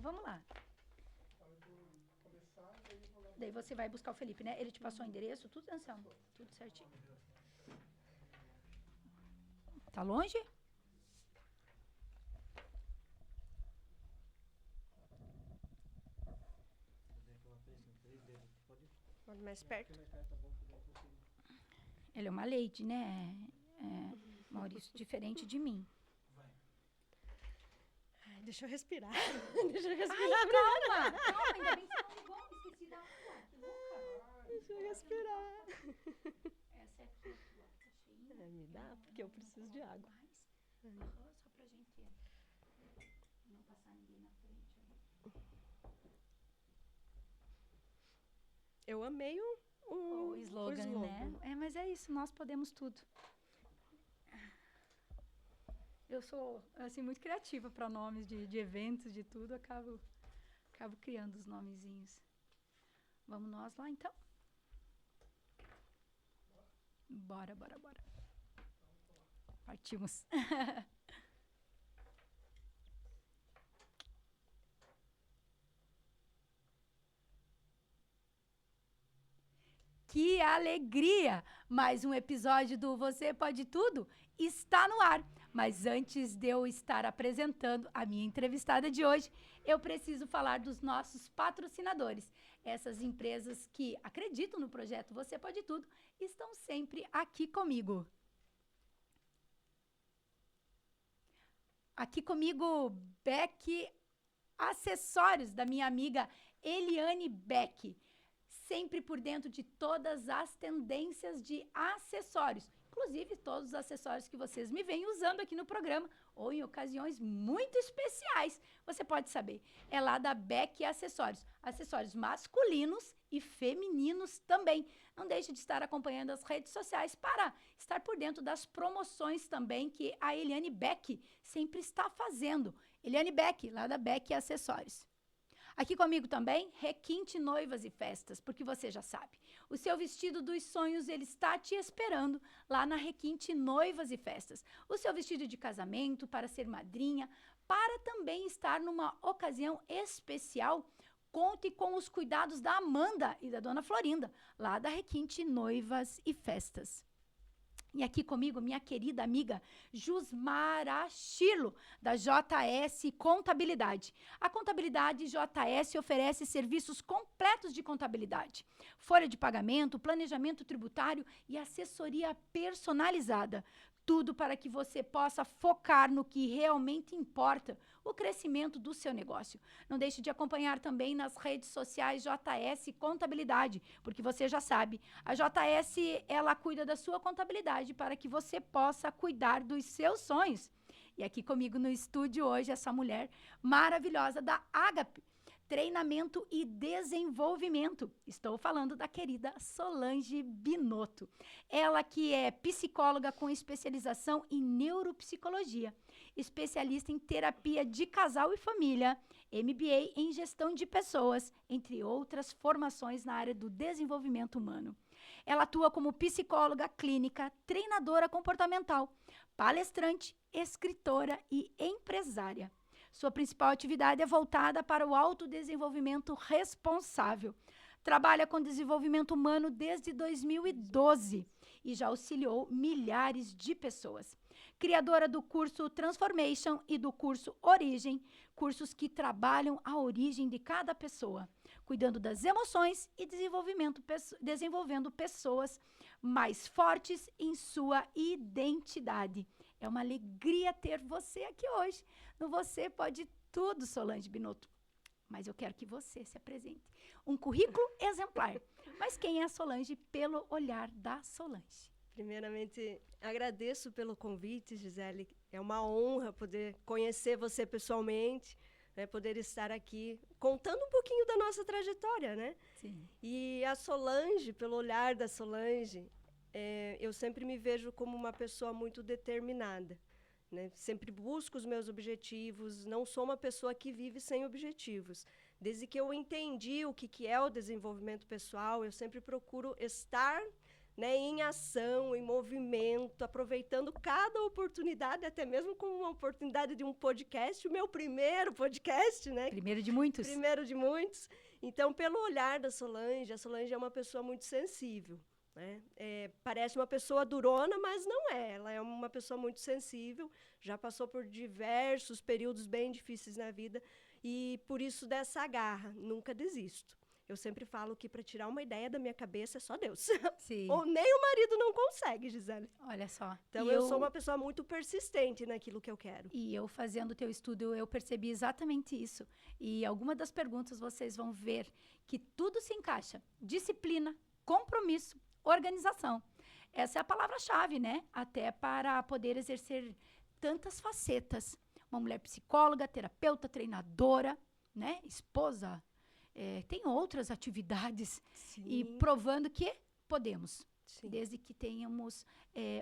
vamos lá. Daí você vai buscar o Felipe, né? Ele te passou o endereço, tudo, Anselmo? Tudo certinho. Tá longe? Pode mais perto. Ele é uma lady, né? Maurício, diferente de mim. Ai, deixa eu respirar. Deixa eu respirar. Ai, calma, ainda bem que você não ligou. Esqueci da água. Que louca. Deixa eu respirar. Essa é aqui, ó. Tá cheinha. Me dá, porque eu preciso de água. Só pra gente não passar ninguém na frente. Eu amei O slogan, né? Mas é isso, nós podemos tudo. Eu sou, assim, muito criativa para nomes de eventos, de tudo. Acabo criando os nomezinhos. Vamos nós lá, então? Bora. Partimos. Que alegria! Mais um episódio do Você Pode Tudo está no ar. Mas antes de eu estar apresentando a minha entrevistada de hoje, eu preciso falar dos nossos patrocinadores. Essas empresas que acreditam no projeto Você Pode Tudo estão sempre aqui comigo. Aqui comigo, Beck Acessórios, da minha amiga Eliane Beck. Sempre por dentro de todas as tendências de acessórios. Inclusive, todos os acessórios que vocês me vêm usando aqui no programa ou em ocasiões muito especiais. Você pode saber. É lá da Beck Acessórios. Acessórios masculinos e femininos também. Não deixe de estar acompanhando as redes sociais para estar por dentro das promoções também que a Eliane Beck sempre está fazendo. Eliane Beck, lá da Beck Acessórios. Aqui comigo também, Requinte Noivas e Festas, porque você já sabe, o seu vestido dos sonhos, ele está te esperando lá na Requinte Noivas e Festas. O seu vestido de casamento, para ser madrinha, para também estar numa ocasião especial, conte com os cuidados da Amanda e da Dona Florinda, lá da Requinte Noivas e Festas. E aqui comigo, minha querida amiga Jusmara Chilo, da JS Contabilidade. A Contabilidade JS oferece serviços completos de contabilidade, folha de pagamento, planejamento tributário e assessoria personalizada. Tudo para que você possa focar no que realmente importa, o crescimento do seu negócio. Não deixe de acompanhar também nas redes sociais JS Contabilidade, porque você já sabe, a JS, ela cuida da sua contabilidade para que você possa cuidar dos seus sonhos. E aqui comigo no estúdio hoje, essa mulher maravilhosa da Ágape, Treinamento e Desenvolvimento. Estou falando da querida Solange Binotto. Ela que é psicóloga com especialização em neuropsicologia, especialista em terapia de casal e família, MBA em gestão de pessoas, entre outras formações na área do desenvolvimento humano. Ela atua como psicóloga clínica, treinadora comportamental, palestrante, escritora e empresária. Sua principal atividade é voltada para o autodesenvolvimento responsável. Trabalha com desenvolvimento humano desde 2012 e já auxiliou milhares de pessoas. Criadora do curso Transformation e do curso Origem, cursos que trabalham a origem de cada pessoa, cuidando das emoções e desenvolvendo pessoas mais fortes em sua identidade. É uma alegria ter você aqui hoje no Você Pode Tudo, Solange Binotto. Mas eu quero que você se apresente. Um currículo exemplar. Mas quem é a Solange pelo olhar da Solange? Primeiramente, agradeço pelo convite, Gisele. É uma honra poder conhecer você pessoalmente, né, poder estar aqui contando um pouquinho da nossa trajetória, né? Sim. E a Solange, pelo olhar da Solange, eu sempre me vejo como uma pessoa muito determinada, né? Sempre busco os meus objetivos, não sou uma pessoa que vive sem objetivos. Desde que eu entendi o que é o desenvolvimento pessoal, eu sempre procuro estar né, em ação, em movimento, aproveitando cada oportunidade, até mesmo com uma oportunidade de um podcast, o meu primeiro podcast, né? Primeiro de muitos. Primeiro de muitos. Então, pelo olhar da Solange, a Solange é uma pessoa muito sensível, né? Parece uma pessoa durona, mas não é. Ela é uma pessoa muito sensível, já passou por diversos períodos bem difíceis na vida e por isso dessa garra, nunca desisto. Eu sempre falo que para tirar uma ideia da minha cabeça é só Deus. Sim. Ou nem o marido não consegue, Gisele. Olha só. Então, eu sou uma pessoa muito persistente naquilo que eu quero. E eu fazendo o teu estudo, eu percebi exatamente isso. E alguma das perguntas vocês vão ver que tudo se encaixa. Disciplina, compromisso, organização. Essa é a palavra-chave, né? Até para poder exercer tantas facetas. Uma mulher psicóloga, terapeuta, treinadora, né? Esposa. Tem outras atividades. Sim. E provando que podemos. Sim. Desde que tenhamos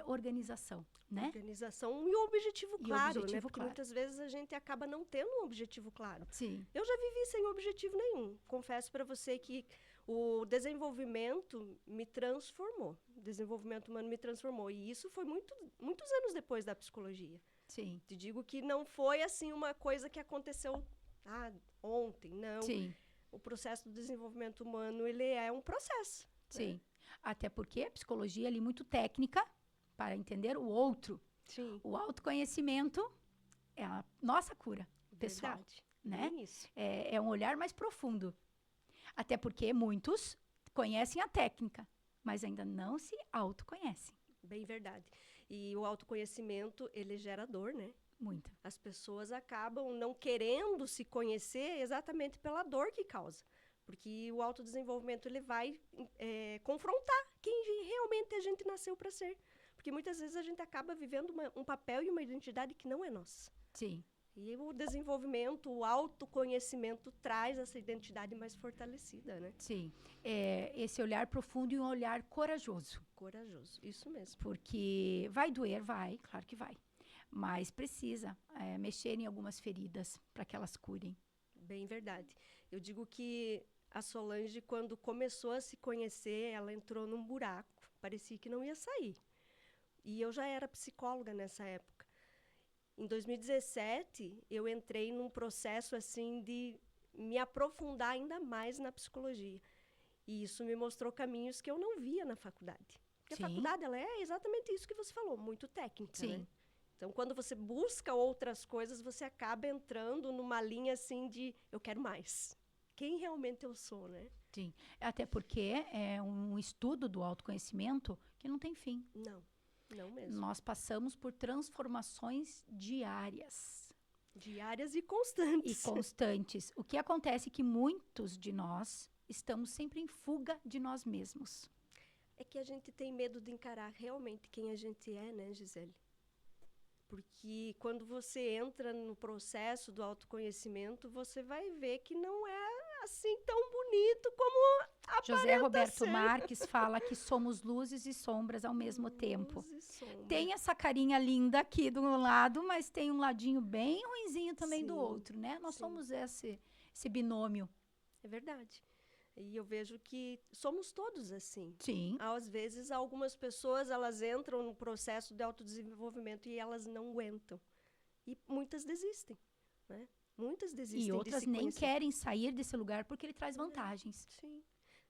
organização, né? Organização e o objetivo claro, né? Porque claro. muitas vezes a gente acaba não tendo um objetivo claro. Sim. Eu já vivi sem objetivo nenhum. Confesso para você que o desenvolvimento me transformou. O desenvolvimento humano me transformou. E isso foi muitos anos depois da psicologia. Sim. Te digo que não foi assim uma coisa que aconteceu ontem, não. Sim. O processo do desenvolvimento humano, ele é um processo. Sim. Né? Até porque a psicologia é ali muito técnica para entender o outro. Sim. O autoconhecimento é a nossa cura pessoal. Verdade. Né? Bem isso. É um olhar mais profundo. Até porque muitos conhecem a técnica, mas ainda não se autoconhecem. Bem verdade. E o autoconhecimento, ele gera dor, né? Muita. As pessoas acabam não querendo se conhecer exatamente pela dor que causa. Porque o autodesenvolvimento, ele vai confrontar quem realmente a gente nasceu para ser. Porque muitas vezes a gente acaba vivendo um papel e uma identidade que não é nossa. Sim. E o desenvolvimento, o autoconhecimento traz essa identidade mais fortalecida, né? Sim. Esse olhar profundo e um olhar corajoso. Corajoso, isso mesmo. Porque vai doer, vai, claro que vai. Mas precisa mexer em algumas feridas para que elas curem. Bem verdade. Eu digo que a Solange, quando começou a se conhecer, ela entrou num buraco. Parecia que não ia sair. E eu já era psicóloga nessa época. Em 2017, eu entrei num processo assim de me aprofundar ainda mais na psicologia. E isso me mostrou caminhos que eu não via na faculdade. Porque Sim. a faculdade, ela é exatamente isso que você falou, muito técnica, Sim. né? Então, quando você busca outras coisas, você acaba entrando numa linha assim de eu quero mais. Quem realmente eu sou, né? Sim. Até porque é um estudo do autoconhecimento que não tem fim. Não mesmo. Nós passamos por transformações diárias. Diárias e constantes. E constantes. O que acontece é que muitos de nós estamos sempre em fuga de nós mesmos. É que a gente tem medo de encarar realmente quem a gente é, né, Gisele? Porque quando você entra no processo do autoconhecimento, você vai ver que não é assim tão bonito como aparenta José Roberto ser. Marques fala que somos luzes e sombras ao mesmo tempo. Luz e sombra. Tem essa carinha linda aqui do lado, mas tem um ladinho bem ruinzinho também do Sim, outro, né? Nós sim. somos esse binômio. É verdade. E eu vejo que somos todos assim. Sim. Às vezes, algumas pessoas, elas entram no processo de autodesenvolvimento e elas não aguentam. E muitas desistem, né? Muitas desistem E outras de se nem conhecer. querem sair desse lugar porque ele traz vantagens. Sim.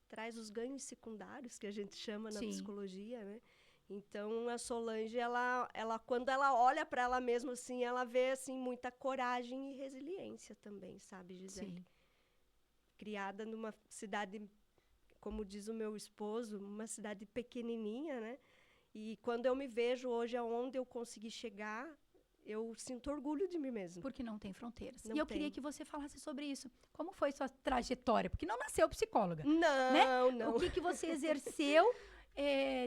Traz os ganhos secundários, que a gente chama na Sim. psicologia, né? Então, a Solange, ela quando ela olha para ela mesma, assim, ela vê, assim, muita coragem e resiliência também, sabe, Gisele? Sim. Criada numa cidade, como diz o meu esposo, uma cidade pequenininha, né? E quando eu me vejo hoje aonde eu consegui chegar, eu sinto orgulho de mim mesma. Porque não tem fronteiras. Não e eu tem. queria que você falasse sobre isso. Como foi sua trajetória? Porque não nasceu psicóloga. Não, não. O que você exerceu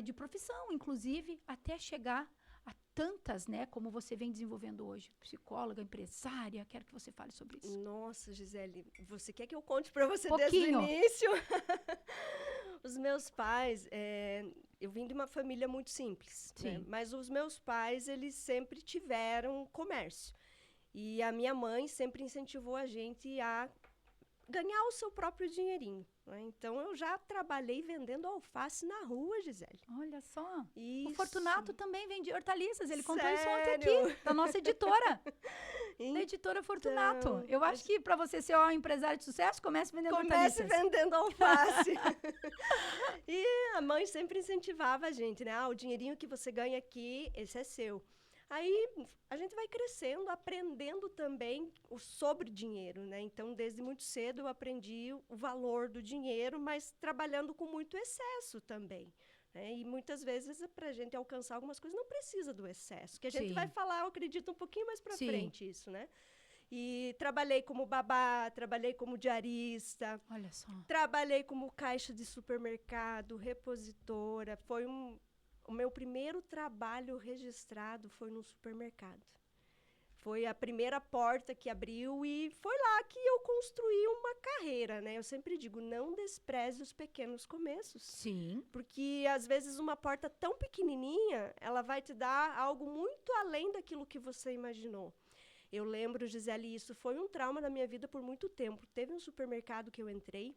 de profissão, inclusive, até chegar a tantas, né? Como você vem desenvolvendo hoje. Psicóloga, empresária. Quero que você fale sobre isso. Nossa, Gisele, você quer que eu conte para você Pouquinho. desde o início? Os meus pais, eu vim de uma família muito simples, né? Sim. Mas os meus pais, eles sempre tiveram comércio. E a minha mãe sempre incentivou a gente a ganhar o seu próprio dinheirinho, né? Então, eu já trabalhei vendendo alface na rua, Gisele. Olha só. O Isso. Fortunato também vende hortaliças. Ele contou isso ontem Sério? aqui, da nossa editora. Da Então, editora Fortunato. Eu acho que para você ser um empresário de sucesso, comece vendendo comece hortaliças. vendendo alface. E a mãe sempre incentivava a gente, né? O dinheirinho que você ganha aqui, esse é seu. Aí a gente vai crescendo, aprendendo também sobre dinheiro, né? Então, desde muito cedo eu aprendi o valor do dinheiro, mas trabalhando com muito excesso também, né? E muitas vezes, para a gente alcançar algumas coisas, não precisa do excesso, que a gente Sim. vai falar, eu acredito, um pouquinho mais para Sim. frente isso, né? E trabalhei como babá, trabalhei como diarista, Olha só. trabalhei como caixa de supermercado, repositora. O meu primeiro trabalho registrado foi no supermercado. Foi a primeira porta que abriu e foi lá que eu construí uma carreira, né? Eu sempre digo, não despreze os pequenos começos. Sim. Porque, às vezes, uma porta tão pequenininha, ela vai te dar algo muito além daquilo que você imaginou. Eu lembro, Gisele, isso foi um trauma na minha vida por muito tempo. Teve um supermercado que eu entrei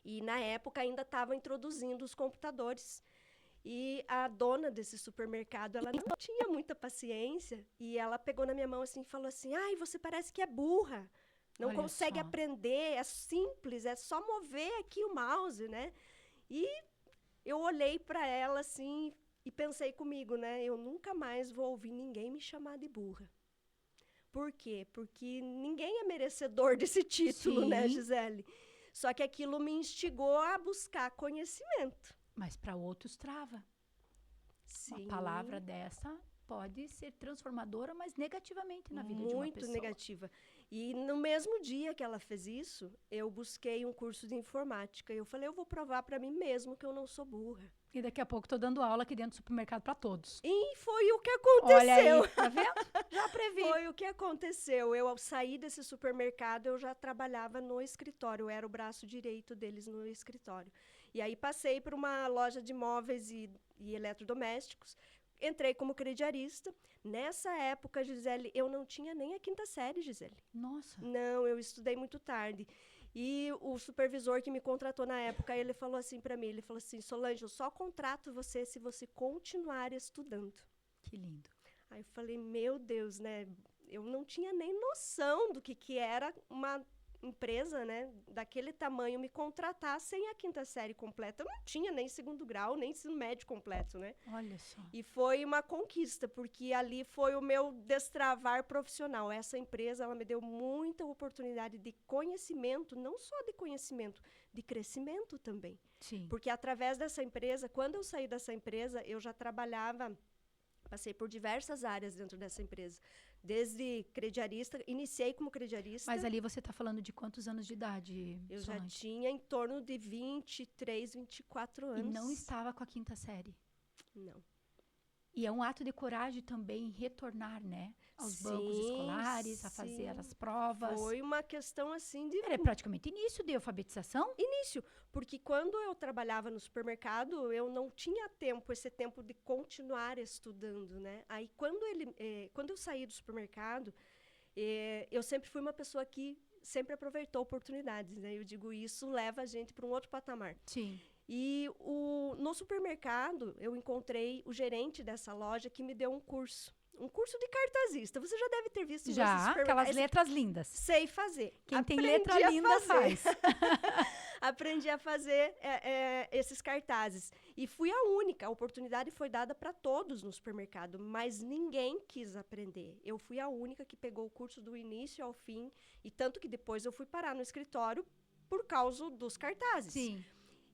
e, na época, ainda estava introduzindo os computadores. E a dona desse supermercado, ela não tinha muita paciência e ela pegou na minha mão assim e falou assim, ai, você parece que é burra, não Olha consegue só. aprender, é simples, é só mover aqui o mouse, né? E eu olhei para ela assim e pensei comigo, né? Eu nunca mais vou ouvir ninguém me chamar de burra. Por quê? Porque ninguém é merecedor desse título, né, Sim. Gisele? Só que aquilo me instigou a buscar conhecimento. Mas para outros trava. Sim. Uma palavra dessa pode ser transformadora, mas negativamente na vida de uma Muito pessoa. negativa. E no mesmo dia que ela fez isso, eu busquei um curso de informática. E eu falei, eu vou provar para mim mesmo que eu não sou burra. E daqui a pouco tô dando aula aqui dentro do supermercado para todos. E foi o que aconteceu. Olha aí, tá vendo? Já previ. Foi o que aconteceu. Eu, ao sair desse supermercado, eu já trabalhava no escritório. Eu era o braço direito deles no escritório. E aí passei por uma loja de móveis e eletrodomésticos. Entrei como crediarista. Nessa época, Gisele, eu não tinha nem a 5ª série, Gisele. Nossa. Não, eu estudei muito tarde. E o supervisor que me contratou na época, ele falou assim para mim, ele falou assim, Solange, eu só contrato você se você continuar estudando. Que lindo. Aí eu falei, meu Deus, né? Eu não tinha nem noção do que era uma empresa, né, daquele tamanho me contratar sem a 5ª série completa. Eu não tinha nem 2º grau, nem ensino médio completo, né? Olha só. E foi uma conquista, porque ali foi o meu destravar profissional. Essa empresa, ela me deu muita oportunidade de conhecimento, não só de conhecimento, de crescimento também. Sim. Porque através dessa empresa, quando eu saí dessa empresa, eu já trabalhava, passei por diversas áreas dentro dessa empresa. Desde crediarista, iniciei como crediarista. Mas ali você está falando de quantos anos de idade, Eu Solange? já tinha em torno de 23, 24 anos. E não estava com a 5ª série. Não. E é um ato de coragem também retornar, né? Aos bancos escolares, a fazer as provas. Foi uma questão assim de Era praticamente início de alfabetização? início, porque quando eu trabalhava no supermercado, eu não tinha esse tempo de continuar estudando, né? Aí quando eu saí do supermercado, eu sempre fui uma pessoa que sempre aproveitou oportunidades, né? Eu digo, isso leva a gente para um outro patamar. Sim. E no supermercado, eu encontrei o gerente dessa loja que me deu um curso de cartazista. Você já deve ter visto Já, nesses aquelas supermercados. letras lindas. Sei fazer. Quem tem Aprendi letra a linda fazer. faz. Aprendi a fazer esses cartazes. E fui a única. A oportunidade foi dada para todos no supermercado, mas ninguém quis aprender. Eu fui a única que pegou o curso do início ao fim, e tanto que depois eu fui parar no escritório por causa dos cartazes. Sim.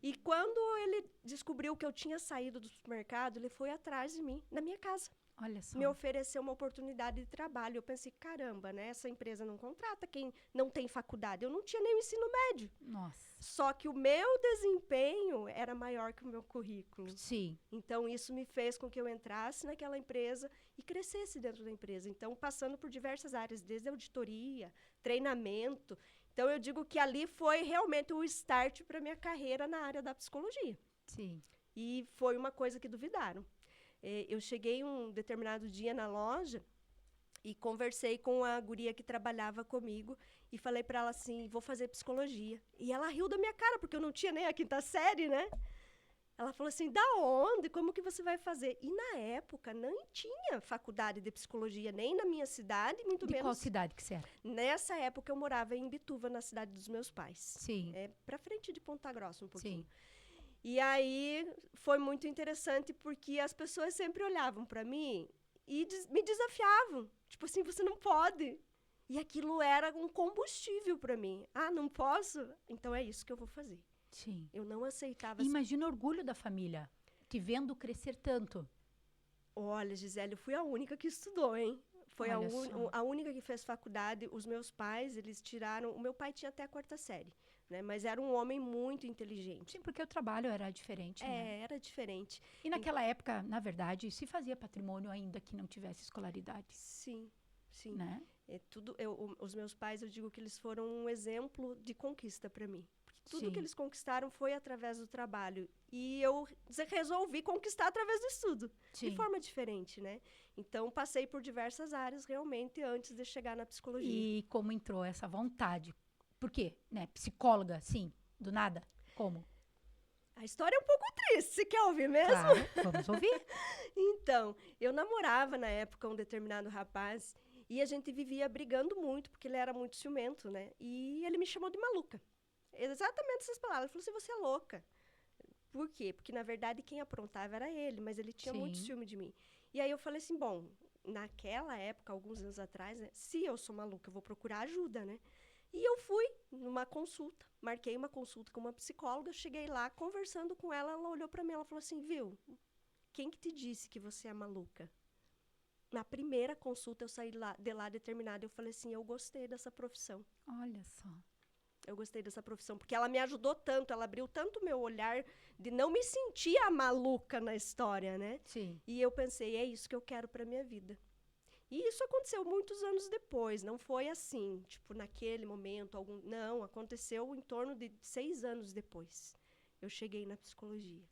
E quando ele descobriu que eu tinha saído do supermercado, ele foi atrás de mim, na minha casa. Olha só. Me ofereceu uma oportunidade de trabalho. Eu pensei, caramba, né? Essa empresa não contrata quem não tem faculdade. Eu não tinha nem o ensino médio. Nossa. Só que o meu desempenho era maior que o meu currículo. Sim. Então, isso me fez com que eu entrasse naquela empresa e crescesse dentro da empresa. Então, passando por diversas áreas, desde auditoria, treinamento. Então, eu digo que ali foi realmente o start para minha carreira na área da psicologia. Sim. E foi uma coisa que duvidaram. Eu cheguei um determinado dia na loja E conversei com a guria que trabalhava comigo e falei para ela assim, vou fazer psicologia. E ela riu da minha cara, porque eu não tinha nem a quinta série, né? Ela falou assim, da onde? Como que você vai fazer? E na época não tinha faculdade de psicologia, nem na minha cidade, muito De qual menos. cidade que você era? Nessa época eu morava em Imbituva, na cidade dos meus pais. Sim, É para frente de Ponta Grossa um pouquinho. sim. E aí foi muito interessante porque as pessoas sempre olhavam para mim e me desafiavam. Tipo assim, você não pode. E aquilo era um combustível para mim. Ah, não posso? Então é isso que eu vou fazer. Sim. Eu não aceitava. E imagina o orgulho da família, te vendo crescer tanto. Olha, Gisele, eu fui a única que estudou, hein? Foi Olha só. a única que fez faculdade. Os meus pais, eles tiraram... O meu pai tinha até a quarta série, né? Mas era um homem muito inteligente. Sim, porque o trabalho era diferente, né? É, era diferente. E naquela época, na verdade, se fazia patrimônio ainda que não tivesse escolaridade, Sim, sim. né? É tudo, os meus pais, eu digo que eles foram um exemplo de conquista para mim. Porque tudo Sim. que eles conquistaram foi através do trabalho. E eu resolvi conquistar através do estudo, Sim. de forma diferente, né? Então, passei por diversas áreas realmente antes de chegar na psicologia. E como entrou essa vontade? Por quê? Né? Psicóloga, sim, do nada? Como? A história é um pouco triste, você quer ouvir mesmo? Claro, vamos ouvir. Então, eu namorava na época um determinado rapaz e a gente vivia brigando muito, porque ele era muito ciumento, né? E ele me chamou de maluca. Exatamente essas palavras. Ele falou assim, você é louca. Por quê? Porque, na verdade, quem aprontava era ele, mas ele tinha muito Sim. ciúme de mim. E aí eu falei assim, bom, naquela época, alguns anos atrás, né, se eu sou maluca, eu vou procurar ajuda, né? E eu fui numa consulta, marquei uma consulta com uma psicóloga, cheguei lá, conversando com ela, ela olhou pra mim, ela falou assim, viu, quem que te disse que você é maluca? Na primeira consulta, eu saí de lá determinada, eu falei assim, eu gostei dessa profissão. Olha só. Eu gostei dessa profissão, porque ela me ajudou tanto, ela abriu tanto o meu olhar de não me sentir a maluca na história, né? Sim. E eu pensei, é isso que eu quero para minha vida. E isso aconteceu muitos anos depois, não foi assim, tipo, naquele momento, não, aconteceu em torno de 6 anos depois. Eu cheguei na psicologia.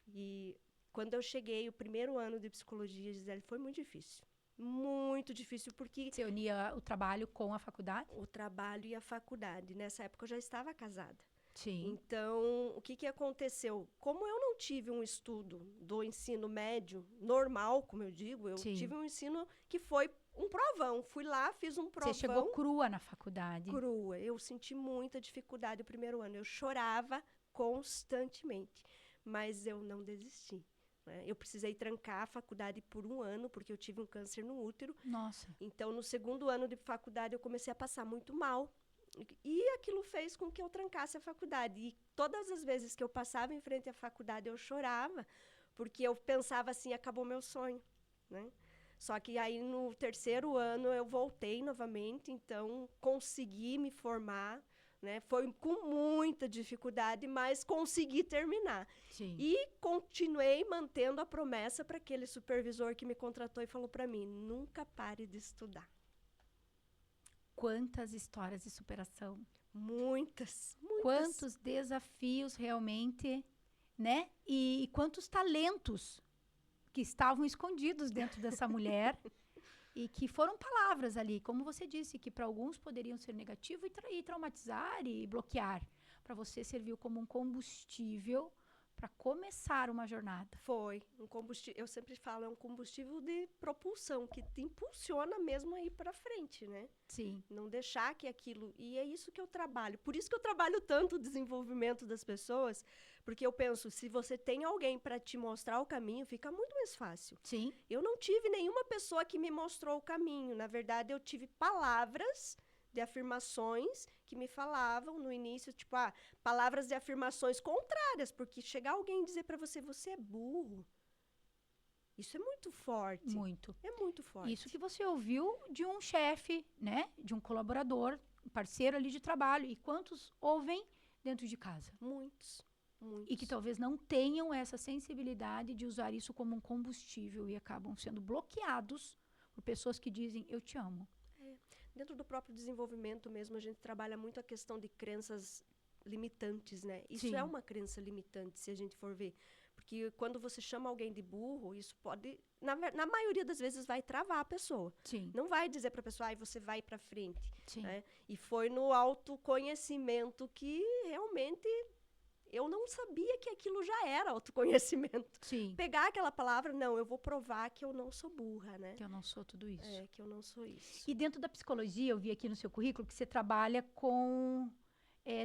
E quando eu cheguei, o primeiro ano de psicologia, Gisele, foi muito difícil. Muito difícil, porque Você unia o trabalho com a faculdade? o trabalho e a faculdade. Nessa época eu já estava casada. Sim. Então, o que aconteceu? Como eu não tive um estudo do ensino médio normal, como eu digo, eu Sim. tive um ensino que foi um provão. Fui lá, fiz um provão. Você chegou crua na faculdade. Crua. Eu senti muita dificuldade o primeiro ano. Eu chorava constantemente, mas eu não desisti. Né? Eu precisei trancar a faculdade por um ano, porque eu tive um câncer no útero. Nossa. Então, no segundo ano de faculdade, eu comecei a passar muito mal. E aquilo fez com que eu trancasse a faculdade. E todas as vezes que eu passava em frente à faculdade, eu chorava, porque eu pensava assim, acabou meu sonho, né? Só que aí, no terceiro ano, eu voltei novamente, então consegui me formar, né? Foi com muita dificuldade, mas consegui terminar. Sim. E continuei mantendo a promessa para aquele supervisor que me contratou e falou para mim, nunca pare de estudar. Quantas histórias de superação. Muitas, muitas. Quantos desafios realmente, né? E quantos talentos que estavam escondidos dentro dessa mulher e que foram palavras ali, como você disse, que para alguns poderiam ser negativo e traumatizar e bloquear. Para você serviu como um combustível para começar uma jornada. Foi um combustível, eu sempre falo, é um combustível de propulsão, que te impulsiona mesmo a ir para frente, né? Sim. Não deixar que aquilo... E é isso que eu trabalho. Por isso que eu trabalho tanto o desenvolvimento das pessoas, porque eu penso, se você tem alguém para te mostrar o caminho, fica muito mais fácil. Sim. Eu não tive nenhuma pessoa que me mostrou o caminho. Na verdade, eu tive palavras de afirmações que me falavam no início, tipo, palavras de afirmações contrárias, porque chegar alguém e dizer para você, você é burro, isso é muito forte. Muito. É muito forte. Isso que você ouviu de um chefe, né? De um colaborador, um parceiro ali de trabalho. E quantos ouvem dentro de casa? Muitos, muitos. E que talvez não tenham essa sensibilidade de usar isso como um combustível e acabam sendo bloqueados por pessoas que dizem, eu te amo. Dentro do próprio desenvolvimento mesmo, a gente trabalha muito a questão de crenças limitantes, né? Isso Sim. é uma crença limitante, se a gente for ver. Porque quando você chama alguém de burro, isso pode, na maioria das vezes, vai travar a pessoa. Sim. Não vai dizer para a pessoa, ai, você vai para frente. Sim. Né? E foi no autoconhecimento que realmente eu não sabia que aquilo já era autoconhecimento. Sim. Pegar aquela palavra, não, eu vou provar que eu não sou burra, né? Que eu não sou tudo isso. Que eu não sou isso. E dentro da psicologia, eu vi aqui no seu currículo que você trabalha com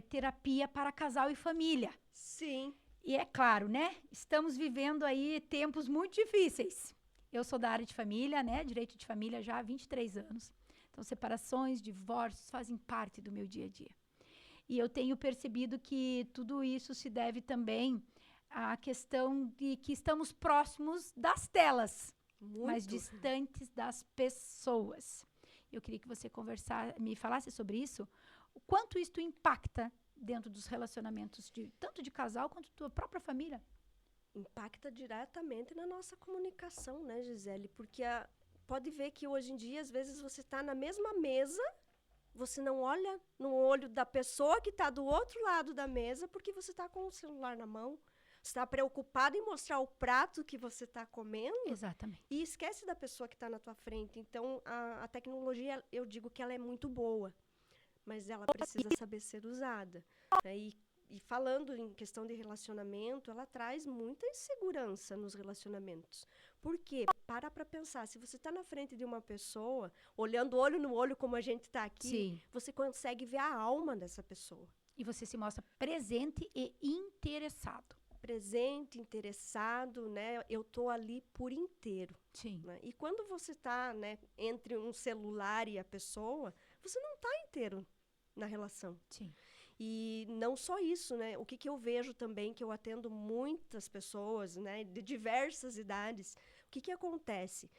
terapia para casal e família. Sim. E é claro, né? Estamos vivendo aí tempos muito difíceis. Eu sou da área de família, né? Direito de família já há 23 anos. Então, separações, divórcios fazem parte do meu dia a dia. E eu tenho percebido que tudo isso se deve também à questão de que estamos próximos das telas, mas distantes das pessoas. Eu queria que você me falasse sobre isso. O quanto isso impacta dentro dos relacionamentos, tanto de casal quanto da tua própria família? Impacta diretamente na nossa comunicação, né, Gisele? Porque pode ver que hoje em dia, às vezes, você está na mesma mesa, você não olha no olho da pessoa que está do outro lado da mesa, porque você está com o celular na mão, você está preocupado em mostrar o prato que você está comendo. Exatamente. E esquece da pessoa que está na tua frente. Então, a tecnologia, eu digo que ela é muito boa, mas ela precisa saber ser usada. Né? E falando em questão de relacionamento, ela traz muita insegurança nos relacionamentos. Por quê? Para pensar, se você está na frente de uma pessoa, olhando olho no olho como a gente está aqui, sim, você consegue ver a alma dessa pessoa. E você se mostra presente e interessado. Presente, interessado, né? Eu tô ali por inteiro. Sim. Né? E quando você está, né, entre um celular e a pessoa, você não está inteiro na relação. Sim. E não só isso, né? O que eu vejo também, que eu atendo muitas pessoas, né, de diversas idades, o que acontece?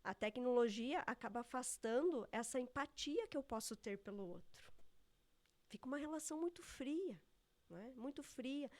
A tecnologia acaba afastando essa empatia que eu posso ter pelo outro. Fica uma relação muito fria, né? Muito fria.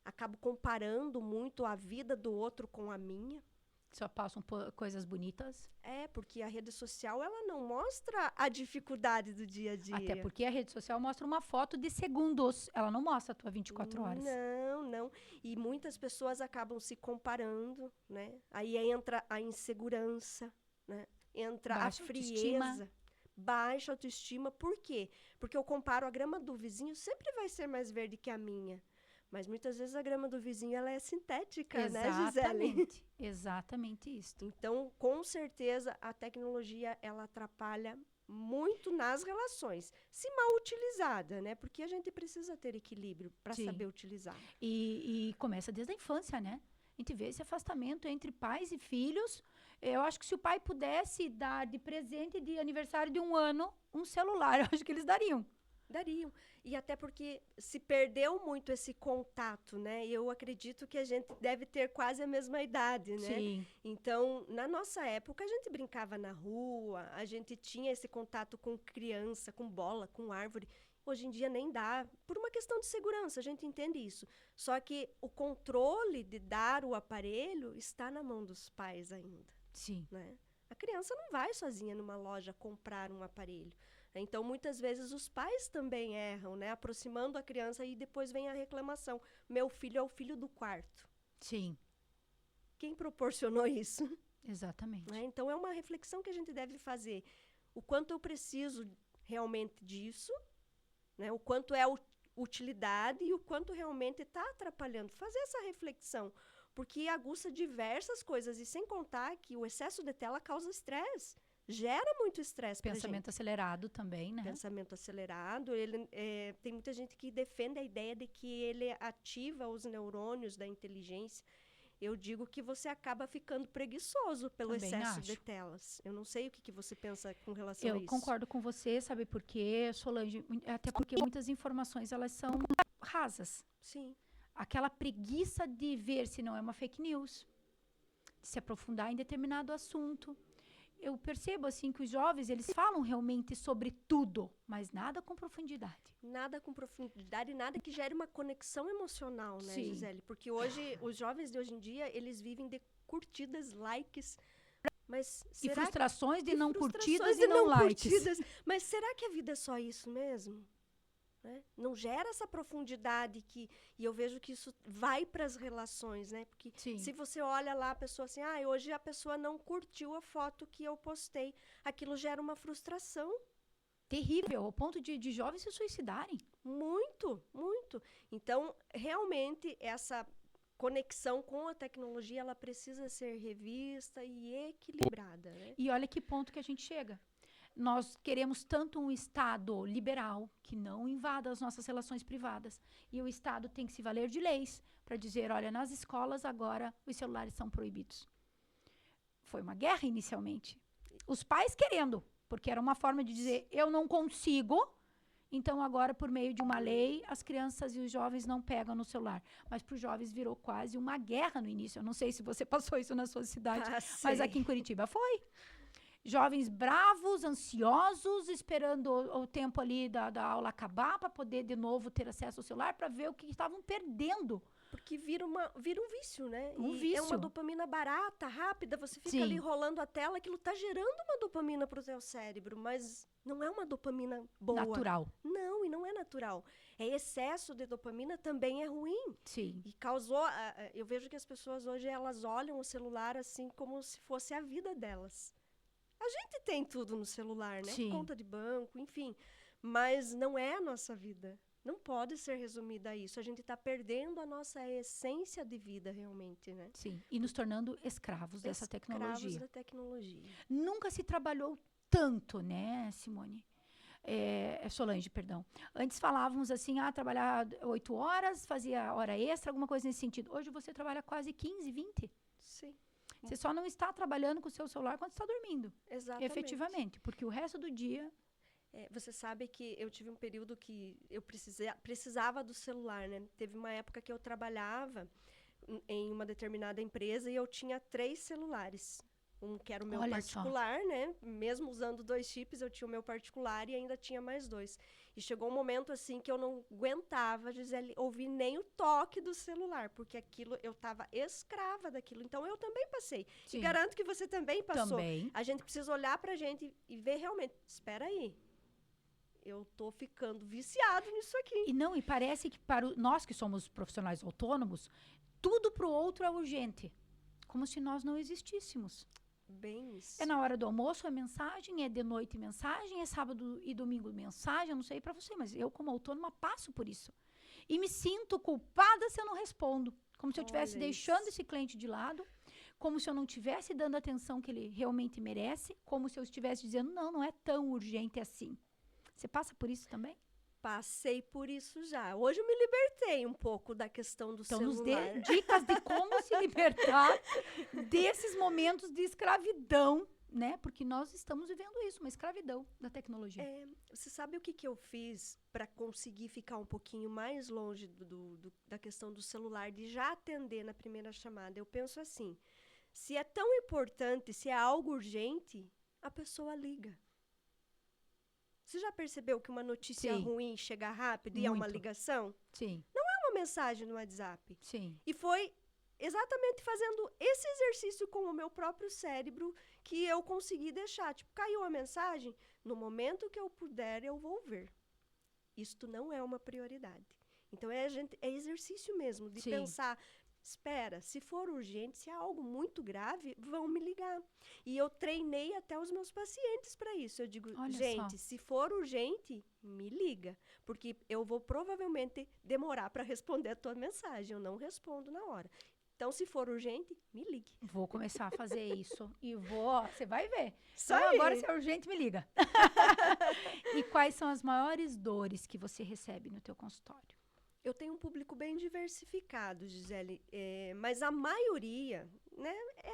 Acabo comparando muito a vida do outro com a minha. Só passam coisas bonitas. Porque a rede social, ela não mostra a dificuldade do dia a dia. Até porque a rede social mostra uma foto de segundos. Ela não mostra a tua 24 horas. Não. E muitas pessoas acabam se comparando, né? Aí entra a insegurança, né? Entra baixa a frieza. Baixa autoestima. Por quê? Porque eu comparo a grama do vizinho, sempre vai ser mais verde que a minha. Mas muitas vezes a grama do vizinho ela é sintética, né, Gisele? Exatamente isso. Então, com certeza, a tecnologia ela atrapalha muito nas relações, se mal utilizada, né? Porque a gente precisa ter equilíbrio para saber utilizar. E começa desde a infância, né? A gente vê esse afastamento entre pais e filhos. Eu acho que se o pai pudesse dar de presente de aniversário de 1 ano um celular, eu acho que eles dariam. Dariam. E até porque se perdeu muito esse contato, né? Eu acredito que a gente deve ter quase a mesma idade, né? Sim. Então, na nossa época, a gente brincava na rua, a gente tinha esse contato com criança, com bola, com árvore. Hoje em dia nem dá, por uma questão de segurança, a gente entende isso. Só que o controle de dar o aparelho está na mão dos pais ainda. Sim. Né? A criança não vai sozinha numa loja comprar um aparelho. Então, muitas vezes, os pais também erram, né? Aproximando a criança e depois vem a reclamação. Meu filho é o filho do quarto. Sim. Quem proporcionou isso? Exatamente. Né? Então, é uma reflexão que a gente deve fazer. O quanto eu preciso realmente disso, né? O quanto é utilidade e o quanto realmente está atrapalhando. Fazer essa reflexão, porque aguça diversas coisas. E sem contar que o excesso de tela causa estresse. Gera muito estresse pra gente. Pensamento acelerado também, né? Pensamento acelerado. Tem muita gente que defende a ideia de que ele ativa os neurônios da inteligência. Eu digo que você acaba ficando preguiçoso pelo Também excesso acho. de telas. Eu não sei o que você pensa com relação a isso. Eu concordo com você, sabe por quê, Solange? Até porque muitas informações, elas são rasas. Sim. Aquela preguiça de ver se não é uma fake news, de se aprofundar em determinado assunto. Eu percebo, assim, que os jovens, eles falam realmente sobre tudo, mas nada com profundidade. Nada com profundidade, nada que gere uma conexão emocional, né, Sim. Gisele? Porque hoje, os jovens de hoje em dia, eles vivem de curtidas, likes, mas E frustrações de não curtidas de e não likes. curtidas. Mas será que a vida é só isso mesmo? né? Não gera essa profundidade e eu vejo que isso vai para as relações, né? Porque Sim. se você olha lá a pessoa assim, hoje a pessoa não curtiu a foto que eu postei, aquilo gera uma frustração. Terrível, ao ponto de jovens se suicidarem. Muito, muito. Então, realmente, essa conexão com a tecnologia, ela precisa ser revista e equilibrada, né? E olha que ponto que a gente chega. Nós queremos tanto um Estado liberal que não invada as nossas relações privadas. E o Estado tem que se valer de leis para dizer, olha, nas escolas agora os celulares são proibidos. Foi uma guerra inicialmente. Os pais querendo, porque era uma forma de dizer, eu não consigo, então agora por meio de uma lei, as crianças e os jovens não pegam no celular. Mas para os jovens virou quase uma guerra no início. Eu não sei se você passou isso na sua cidade, mas aqui em Curitiba foi. Jovens bravos, ansiosos, esperando o tempo ali da aula acabar para poder de novo ter acesso ao celular para ver o que estavam perdendo. Porque vira um vício, né? Um e vício. É uma dopamina barata, rápida, você fica Sim. ali rolando a tela, aquilo está gerando uma dopamina para o seu cérebro, mas não é uma dopamina boa. Natural. Não, e não é natural. Excesso de dopamina também é ruim. Sim. E causou, eu vejo que as pessoas hoje, elas olham o celular assim como se fosse a vida delas. A gente tem tudo no celular, né? Sim. Conta de banco, enfim. Mas não é a nossa vida. Não pode ser resumida a isso. A gente está perdendo a nossa essência de vida, realmente, né? Sim. E nos tornando escravos dessa tecnologia. Escravos da tecnologia. Nunca se trabalhou tanto, né, Simone? Solange, perdão. Antes falávamos assim, trabalhar 8 horas, fazia hora extra, alguma coisa nesse sentido. Hoje você trabalha quase 15, 20. Sim. Você só não está trabalhando com o seu celular quando está dormindo. Exatamente. Efetivamente, porque o resto do dia... Você sabe que eu tive um período que eu precisava do celular, né? Teve uma época que eu trabalhava em uma determinada empresa e eu tinha 3 celulares. Um que era o meu particular, né? Mesmo usando 2 chips, eu tinha o meu particular e ainda tinha mais 2. E chegou um momento, assim, que eu não aguentava, Gisele, ouvir nem o toque do celular, porque aquilo, eu estava escrava daquilo. Então, eu também passei. Sim. E garanto que você também passou. Também. A gente precisa olhar pra gente e ver realmente, espera aí, eu tô ficando viciado nisso aqui. E parece que para nós que somos profissionais autônomos, tudo pro outro é urgente. Como se nós não existíssemos. Bem isso. É na hora do almoço é mensagem, é de noite mensagem, é sábado e domingo mensagem, eu não sei para você, mas eu como autônoma passo por isso. E me sinto culpada se eu não respondo. Como se eu estivesse deixando esse cliente de lado, como se eu não estivesse dando a atenção que ele realmente merece, como se eu estivesse dizendo, não é tão urgente assim. Você passa por isso também? Passei por isso já. Hoje eu me libertei um pouco da questão do celular. Então, nos dê dicas de como se libertar desses momentos de escravidão, né? Porque nós estamos vivendo isso, uma escravidão da tecnologia. Você sabe o que eu fiz para conseguir ficar um pouquinho mais longe da questão do celular, de já atender na primeira chamada? Eu penso assim, se é tão importante, se é algo urgente, a pessoa liga. Você já percebeu que uma notícia ruim chega rápido e é uma ligação? Sim. Não é uma mensagem no WhatsApp. Sim. E foi exatamente fazendo esse exercício com o meu próprio cérebro que eu consegui deixar. Tipo, caiu a mensagem, no momento que eu puder, eu vou ver. Isto não é uma prioridade. Então, é exercício mesmo, de pensar... Espera, se for urgente, se é algo muito grave, vão me ligar. E eu treinei até os meus pacientes para isso. Eu digo, gente, se for urgente, me liga. Porque eu vou provavelmente demorar para responder a tua mensagem. Eu não respondo na hora. Então, se for urgente, me ligue. Vou começar a fazer isso. E você vai ver. Agora, se é urgente, me liga. E quais são as maiores dores que você recebe no teu consultório? Eu tenho um público bem diversificado, Gisele, mas a maioria, né, é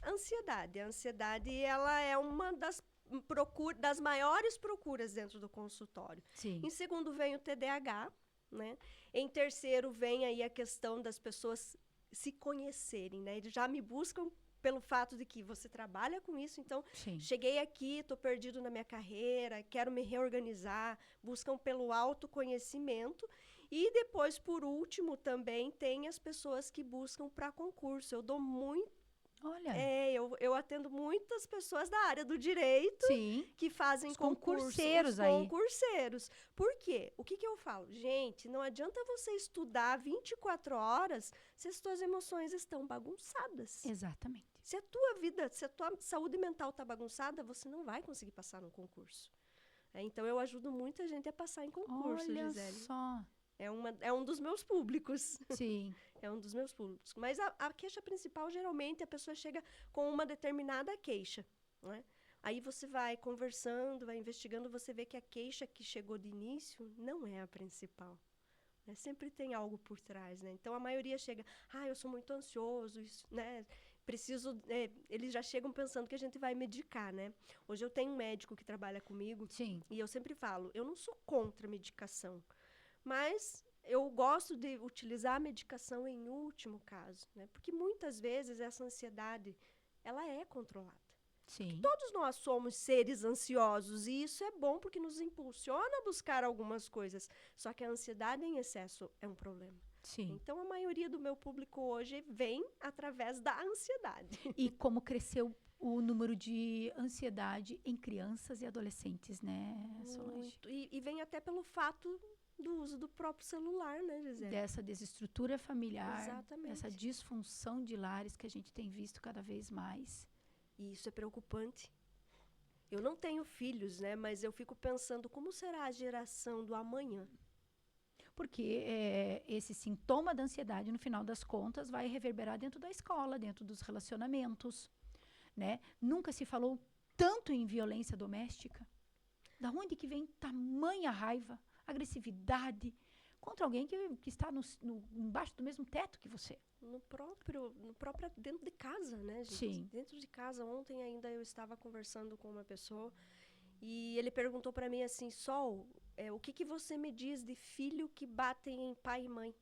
a ansiedade. A ansiedade, ela é uma das maiores procuras dentro do consultório. Sim. Em segundo vem o TDAH, né? Em terceiro vem aí a questão das pessoas se conhecerem, né? Eles já me buscam pelo fato de que você trabalha com isso, então cheguei aqui, estou perdido na minha carreira, quero me reorganizar, buscam pelo autoconhecimento. E depois, por último, também tem as pessoas que buscam para concurso. Eu dou muito Olha, Eu atendo muitas pessoas da área do direito sim, que fazem os concurso, concurseiros os aí. concurseiros. Por quê? O que eu falo? Gente, não adianta você estudar 24 horas se as tuas emoções estão bagunçadas. Exatamente. Se a tua vida, se a tua saúde mental está bagunçada, você não vai conseguir passar no concurso. Então, eu ajudo muita gente a passar em concurso, Olha Gisele. só. É um dos meus públicos. Sim, É um dos meus públicos. Mas a queixa principal, geralmente, a pessoa chega com uma determinada queixa, né? Aí você vai conversando, vai investigando, você vê que a queixa que chegou de início não é a principal, né? Sempre tem algo por trás, né? Então, a maioria chega, eu sou muito ansioso, isso, né? Preciso... eles já chegam pensando que a gente vai medicar, né? Hoje eu tenho um médico que trabalha comigo sim. e eu sempre falo, eu não sou contra a medicação, mas eu gosto de utilizar a medicação em último caso, né? Porque muitas vezes essa ansiedade, ela é controlada. Sim, Todos nós somos seres ansiosos e isso é bom porque nos impulsiona a buscar algumas coisas. Só que a ansiedade em excesso é um problema. sim. Então, a maioria do meu público hoje vem através da ansiedade. E como cresceu o número de ansiedade em crianças e adolescentes, né, Solange? Muito. E vem até pelo fato do uso do próprio celular, né, Gisele? Dessa desestrutura familiar, Exatamente. essa disfunção de lares que a gente tem visto cada vez mais. E isso é preocupante. Eu não tenho filhos, né? Mas eu fico pensando como será a geração do amanhã. Porque esse sintoma da ansiedade, no final das contas, vai reverberar dentro da escola, dentro dos relacionamentos, né? Nunca se falou tanto em violência doméstica. Da onde que vem tamanha raiva, agressividade contra alguém que está embaixo do mesmo teto que você? No próprio dentro de casa, né, gente? Sim. Dentro de casa. Ontem ainda eu estava conversando com uma pessoa e ele perguntou para mim assim, Sol, o que você me diz de filho que batem em pai e mãe?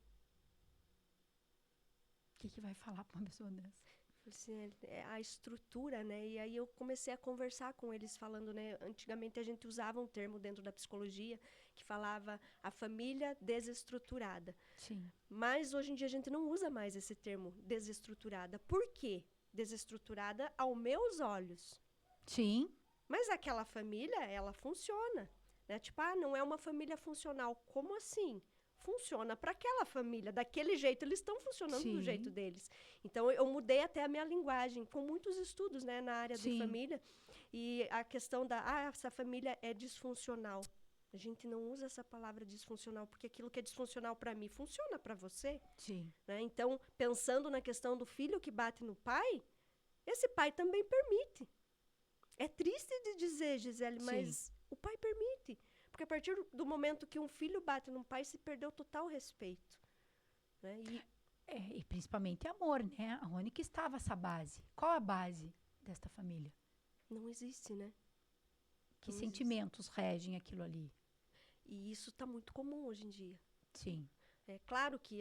O que vai falar para uma pessoa dessa? Assim, a estrutura, né? E aí eu comecei a conversar com eles falando, né? Antigamente a gente usava um termo dentro da psicologia que falava a família desestruturada. Sim. Mas hoje em dia a gente não usa mais esse termo desestruturada. Por quê? Desestruturada aos meus olhos. Sim. Mas aquela família, ela funciona, né? Tipo, não é uma família funcional. Como assim? Funciona para aquela família, daquele jeito, eles estão funcionando do jeito deles. Então, eu mudei até a minha linguagem, com muitos estudos, né, na área de família, e a questão essa família é disfuncional. A gente não usa essa palavra disfuncional, porque aquilo que é disfuncional para mim, funciona para você. Sim. Né? Então, pensando na questão do filho que bate no pai, esse pai também permite. É triste de dizer, Gisele, mas o pai permite. Porque a partir do momento que um filho bate num pai, se perdeu total respeito. Né? E principalmente amor, né? Onde que estava essa base? Qual a base desta família? Não existe, né? Que sentimentos regem aquilo ali? E isso está muito comum hoje em dia. Sim. É claro que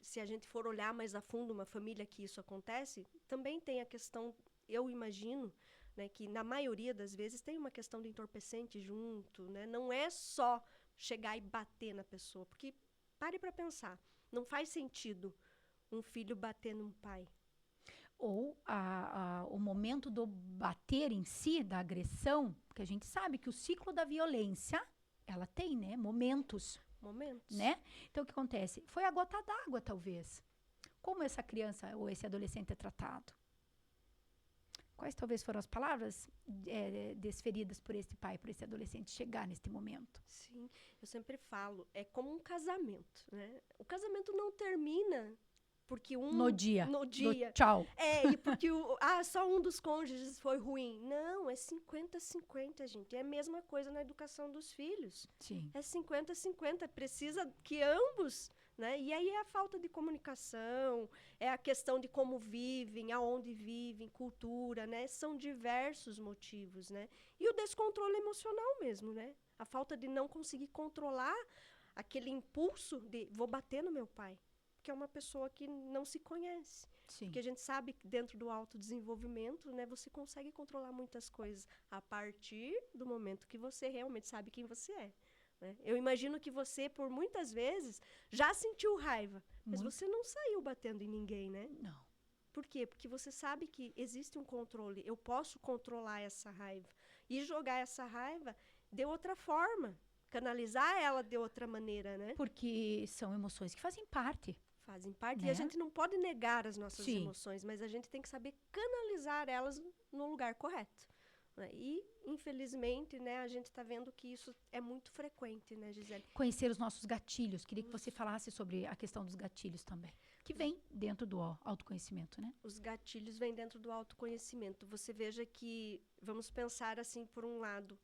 se a gente for olhar mais a fundo uma família que isso acontece, também tem a questão, eu imagino, né, que na maioria das vezes tem uma questão de entorpecente junto, né? Não é só chegar e bater na pessoa, porque pare para pensar, não faz sentido um filho bater num pai. Ou o momento do bater em si, da agressão, porque a gente sabe que o ciclo da violência, ela tem, né, momentos. Né? Então, o que acontece? Foi a gota d'água, talvez. Como essa criança ou esse adolescente é tratado? Quais talvez foram as palavras desferidas por esse pai, por esse adolescente chegar neste momento? Sim, eu sempre falo, é como um casamento, né? O casamento não termina porque no dia. Do tchau. E porque só um dos cônjuges foi ruim. Não, é 50-50, gente. É a mesma coisa na educação dos filhos. Sim. É 50-50. Precisa que ambos, né? E aí é a falta de comunicação, é a questão de como vivem, aonde vivem, cultura, né? São diversos motivos, né? E o descontrole emocional mesmo, né? A falta de não conseguir controlar aquele impulso de vou bater no meu pai. Porque é uma pessoa que não se conhece. Sim. Porque a gente sabe que dentro do autodesenvolvimento, né, você consegue controlar muitas coisas a partir do momento que você realmente sabe quem você é. Né? Eu imagino que você, por muitas vezes, já sentiu raiva, mas você não saiu batendo em ninguém, né? Não. Por quê? Porque você sabe que existe um controle. Eu posso controlar essa raiva e jogar essa raiva de outra forma, canalizar ela de outra maneira, né? Porque são emoções que fazem parte, Fazem parte. E a né? gente não pode negar as nossas Sim. emoções, mas a gente tem que saber canalizar elas no lugar correto, né? E, infelizmente, né, a gente está vendo que isso é muito frequente, né, Gisele? Conhecer os nossos gatilhos. Queria que você falasse sobre a questão dos gatilhos também. Que vem dentro do autoconhecimento, né? Os gatilhos vêm dentro do autoconhecimento. Você veja que, vamos pensar assim, por um lado,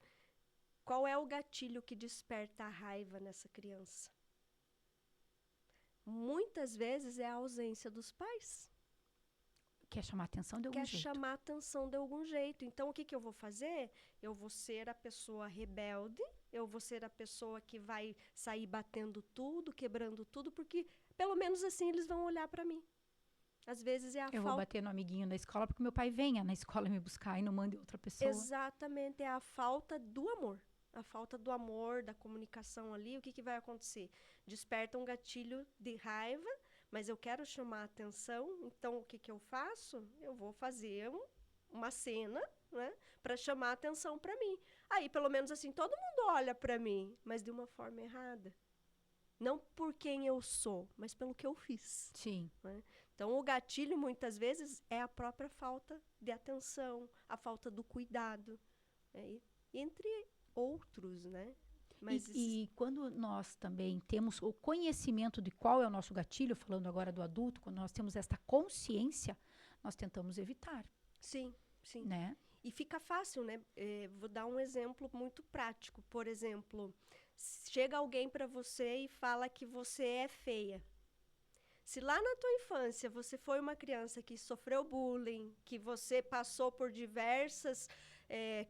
qual é o gatilho que desperta a raiva nessa criança? Muitas vezes é a ausência dos pais. Quer chamar atenção de algum Quer jeito. chamar atenção de algum jeito. Então, o que eu vou fazer? Eu vou ser a pessoa rebelde, eu vou ser a pessoa que vai sair batendo tudo, quebrando tudo, porque pelo menos assim eles vão olhar para mim. Às vezes é a Eu vou falta... bater no amiguinho da escola porque meu pai venha na escola me buscar e não mande outra pessoa. Exatamente, é a falta do amor. A falta do amor, da comunicação ali, o que vai acontecer? Desperta um gatilho de raiva, mas eu quero chamar a atenção, então o que eu faço? Eu vou fazer uma cena, né, para chamar a atenção para mim. Aí, pelo menos assim, todo mundo olha para mim, mas de uma forma errada. Não por quem eu sou, mas pelo que eu fiz. Sim. Né? Então, o gatilho, muitas vezes, é a própria falta de atenção, a falta do cuidado, né? Entre outros, né? Mas E quando nós também temos o conhecimento de qual é o nosso gatilho, falando agora do adulto, quando nós temos esta consciência, nós tentamos evitar. Sim, sim. Né? E fica fácil, né? Vou dar um exemplo muito prático. Por exemplo, chega alguém para você e fala que você é feia. Se lá na tua infância você foi uma criança que sofreu bullying, que você passou por diversas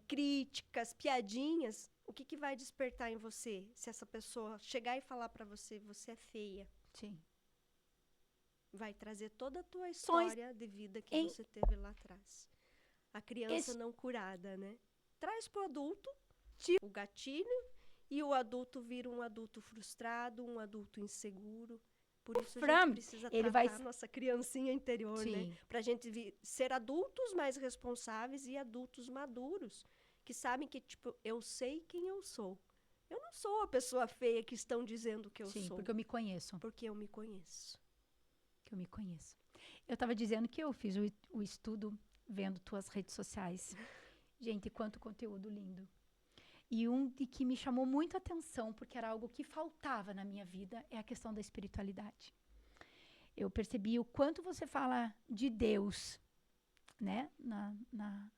críticas, piadinhas, o que vai despertar em você se essa pessoa chegar e falar para você, você é feia? Sim. Vai trazer toda a tua história de vida que você teve lá atrás. A criança não curada, né? Traz para o adulto o gatilho e o adulto vira um adulto frustrado, um adulto inseguro. Por isso a gente precisa tratar a nossa criancinha interior, né? Para a gente ser adultos mais responsáveis e adultos maduros, que sabem que, tipo, eu sei quem eu sou. Eu não sou a pessoa feia que estão dizendo que eu sou. Sim, porque eu me conheço. Porque eu me conheço. Que eu me conheço. Eu estava dizendo que eu fiz o estudo vendo tuas redes sociais. Gente, quanto conteúdo lindo. E um de que me chamou muito a atenção, porque era algo que faltava na minha vida, é a questão da espiritualidade. Eu percebi o quanto você fala de Deus, né, na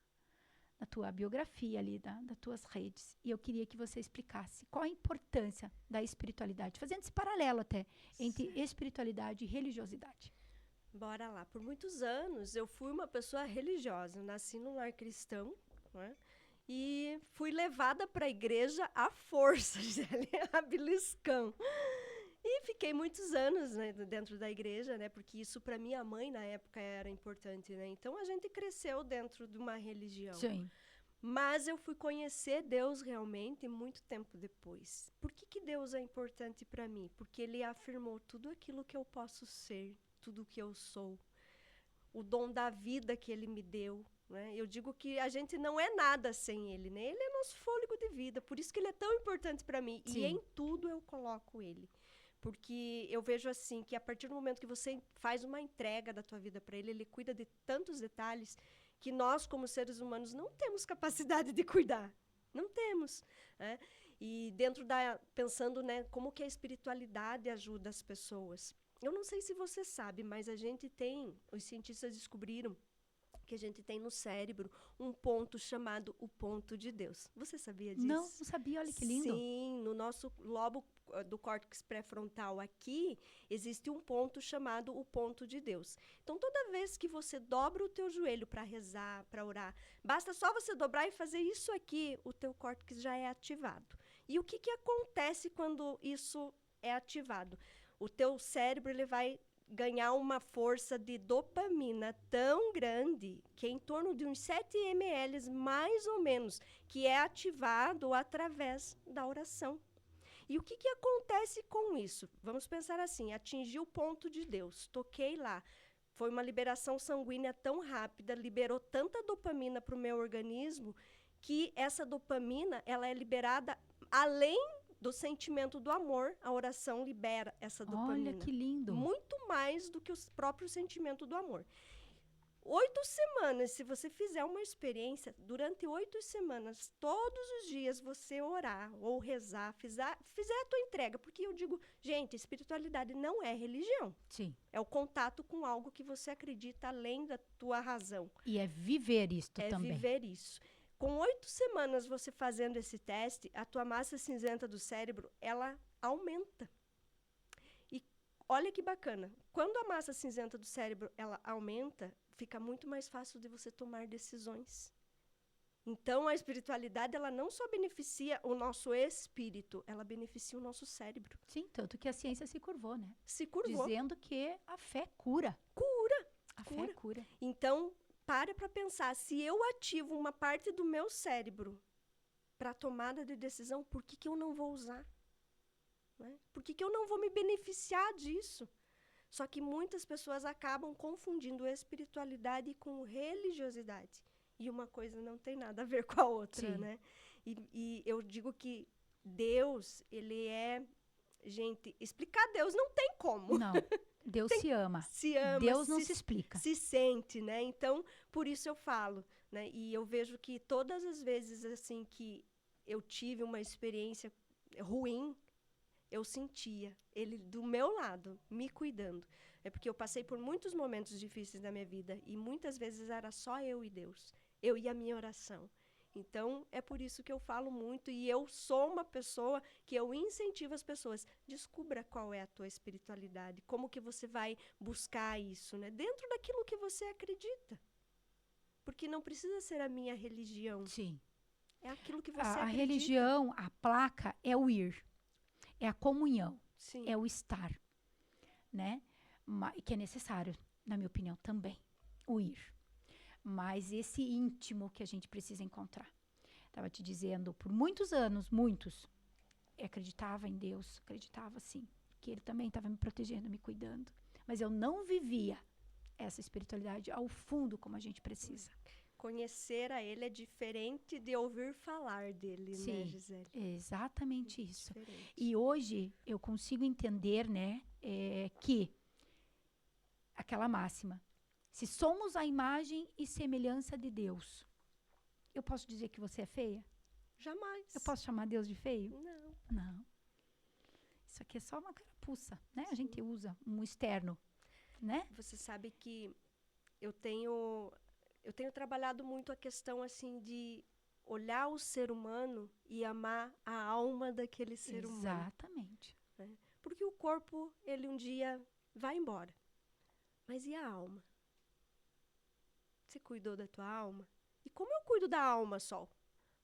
tua biografia ali, das tuas redes. E eu queria que você explicasse qual a importância da espiritualidade, fazendo esse paralelo até entre espiritualidade e religiosidade. Bora lá. Por muitos anos, eu fui uma pessoa religiosa. Eu nasci num lar cristão, né? E fui levada para a igreja à força, a beliscão. E fiquei muitos anos, né, dentro da igreja, né, porque isso para minha mãe na época era importante, né? Então a gente cresceu dentro de uma religião. Sim. Mas eu fui conhecer Deus realmente muito tempo depois. Por que Deus é importante para mim? Porque Ele afirmou tudo aquilo que eu posso ser, tudo que eu sou, o dom da vida que Ele me deu. Né? Eu digo que a gente não é nada sem Ele, né? Ele é nosso fôlego de vida, por isso que Ele é tão importante para mim. Sim. E em tudo eu coloco Ele. Porque eu vejo assim, que a partir do momento que você faz uma entrega da tua vida para Ele, Ele cuida de tantos detalhes que nós, como seres humanos, não temos capacidade de cuidar. Não temos. Né? E pensando, né, como que a espiritualidade ajuda as pessoas. Eu não sei se você sabe, mas os cientistas descobriram que a gente tem no cérebro um ponto chamado o ponto de Deus. Você sabia disso? Não sabia, olha que lindo. Sim, no nosso lobo do córtex pré-frontal aqui, existe um ponto chamado o ponto de Deus. Então, toda vez que você dobra o teu joelho para rezar, para orar, basta só você dobrar e fazer isso aqui, o teu córtex já é ativado. E o que acontece quando isso é ativado? O teu cérebro ele vai ganhar uma força de dopamina tão grande que é em torno de uns 7 ml, mais ou menos, que é ativado através da oração. E o que acontece com isso? Vamos pensar assim, atingi o ponto de Deus, toquei lá, foi uma liberação sanguínea tão rápida, liberou tanta dopamina para o meu organismo, que essa dopamina, ela é liberada além do sentimento do amor. A oração libera essa dopamina. Olha que lindo. Muito mais do que o próprio sentimento do amor. 8 semanas, se você fizer uma experiência, durante 8 semanas, todos os dias você orar ou rezar, fizer a tua entrega. Porque eu digo, gente, espiritualidade não é religião. Sim. É o contato com algo que você acredita além da tua razão. E é viver isto também. É viver isso. Com 8 semanas você fazendo esse teste, a tua massa cinzenta do cérebro, ela aumenta. E olha que bacana. Quando a massa cinzenta do cérebro, ela aumenta, fica muito mais fácil de você tomar decisões. Então, a espiritualidade, ela não só beneficia o nosso espírito, ela beneficia o nosso cérebro. Sim, tanto que a ciência se curvou, né? Se curvou. Dizendo que a fé cura. A fé cura. Então, para pensar, se eu ativo uma parte do meu cérebro para tomada de decisão, por que eu não vou usar? Né? Por que eu não vou me beneficiar disso? Só que muitas pessoas acabam confundindo espiritualidade com religiosidade. E uma coisa não tem nada a ver com a outra, Sim. né? E eu digo que Deus, ele é... Gente, explicar Deus não tem como. Não, Deus se ama. Se ama, Deus não se explica. se sente, né? Então, por isso eu falo, né? E eu vejo que todas as vezes, assim, que eu tive uma experiência ruim, eu sentia ele do meu lado, me cuidando. É porque eu passei por muitos momentos difíceis da minha vida e muitas vezes era só eu e Deus, eu e a minha oração. Então, é por isso que eu falo muito e eu sou uma pessoa que eu incentivo as pessoas. Descubra qual é a tua espiritualidade, como que você vai buscar isso, né? Dentro daquilo que você acredita. Porque não precisa ser a minha religião. Sim. É aquilo que você A acredita. religião, a placa, é o ir. É a comunhão. Sim. É o estar. Né? Que é necessário, na minha opinião, também. O ir. Mas esse íntimo que a gente precisa encontrar. Estava te dizendo, por muitos anos, muitos, eu acreditava em Deus, acreditava sim, que Ele também estava me protegendo, me cuidando. Mas eu não vivia essa espiritualidade ao fundo como a gente precisa. Conhecer a Ele é diferente de ouvir falar dele, Sim, né, Gisele? é exatamente isso. Diferente. E hoje eu consigo entender, né, que aquela máxima, se somos a imagem e semelhança de Deus, eu posso dizer que você é feia? Jamais. Eu posso chamar Deus de feio? Não. Não. Isso aqui é só uma carapuça, né? A gente usa um externo, né? Você sabe que eu tenho trabalhado muito a questão assim de olhar o ser humano e amar a alma daquele ser humano. Exatamente. Né? Porque o corpo, ele um dia vai embora. Mas e a alma? Você cuidou da tua alma? E como eu cuido da alma, Sol?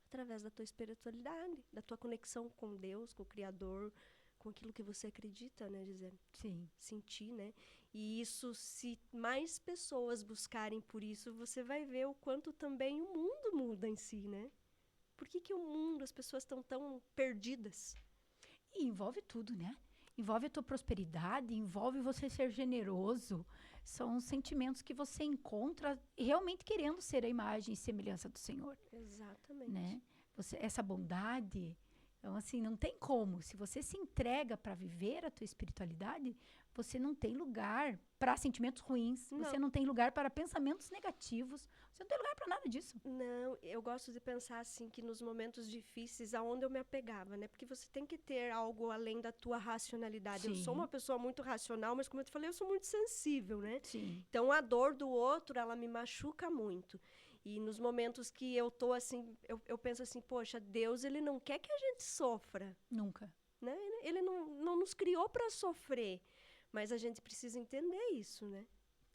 Através da tua espiritualidade, da tua conexão com Deus, com o Criador, com aquilo que você acredita, né, Gisele? Sim. Sentir, né? E isso, se mais pessoas buscarem por isso, você vai ver o quanto também o mundo muda em si, né? Por que o mundo, as pessoas estão tão perdidas? E envolve tudo, né? Envolve a tua prosperidade, envolve você ser generoso. São sentimentos que você encontra realmente querendo ser a imagem e semelhança do Senhor. Exatamente. Né? Essa bondade, então assim, não tem como. Se você se entrega para viver a tua espiritualidade, você não tem lugar para sentimentos ruins, Não. você não tem lugar para pensamentos negativos, você não tem lugar para nada disso. Não, eu gosto de pensar assim, que nos momentos difíceis, aonde eu me apegava, né? Porque você tem que ter algo além da tua racionalidade. Eu Sim. sou uma pessoa muito racional, mas como eu te falei, eu sou muito sensível, né? Sim. Então, a dor do outro, ela me machuca muito. E nos momentos que eu tô assim, eu penso assim, poxa, Deus, ele não quer que a gente sofra, Nunca. né? Ele não nos criou para sofrer, mas a gente precisa entender isso, né?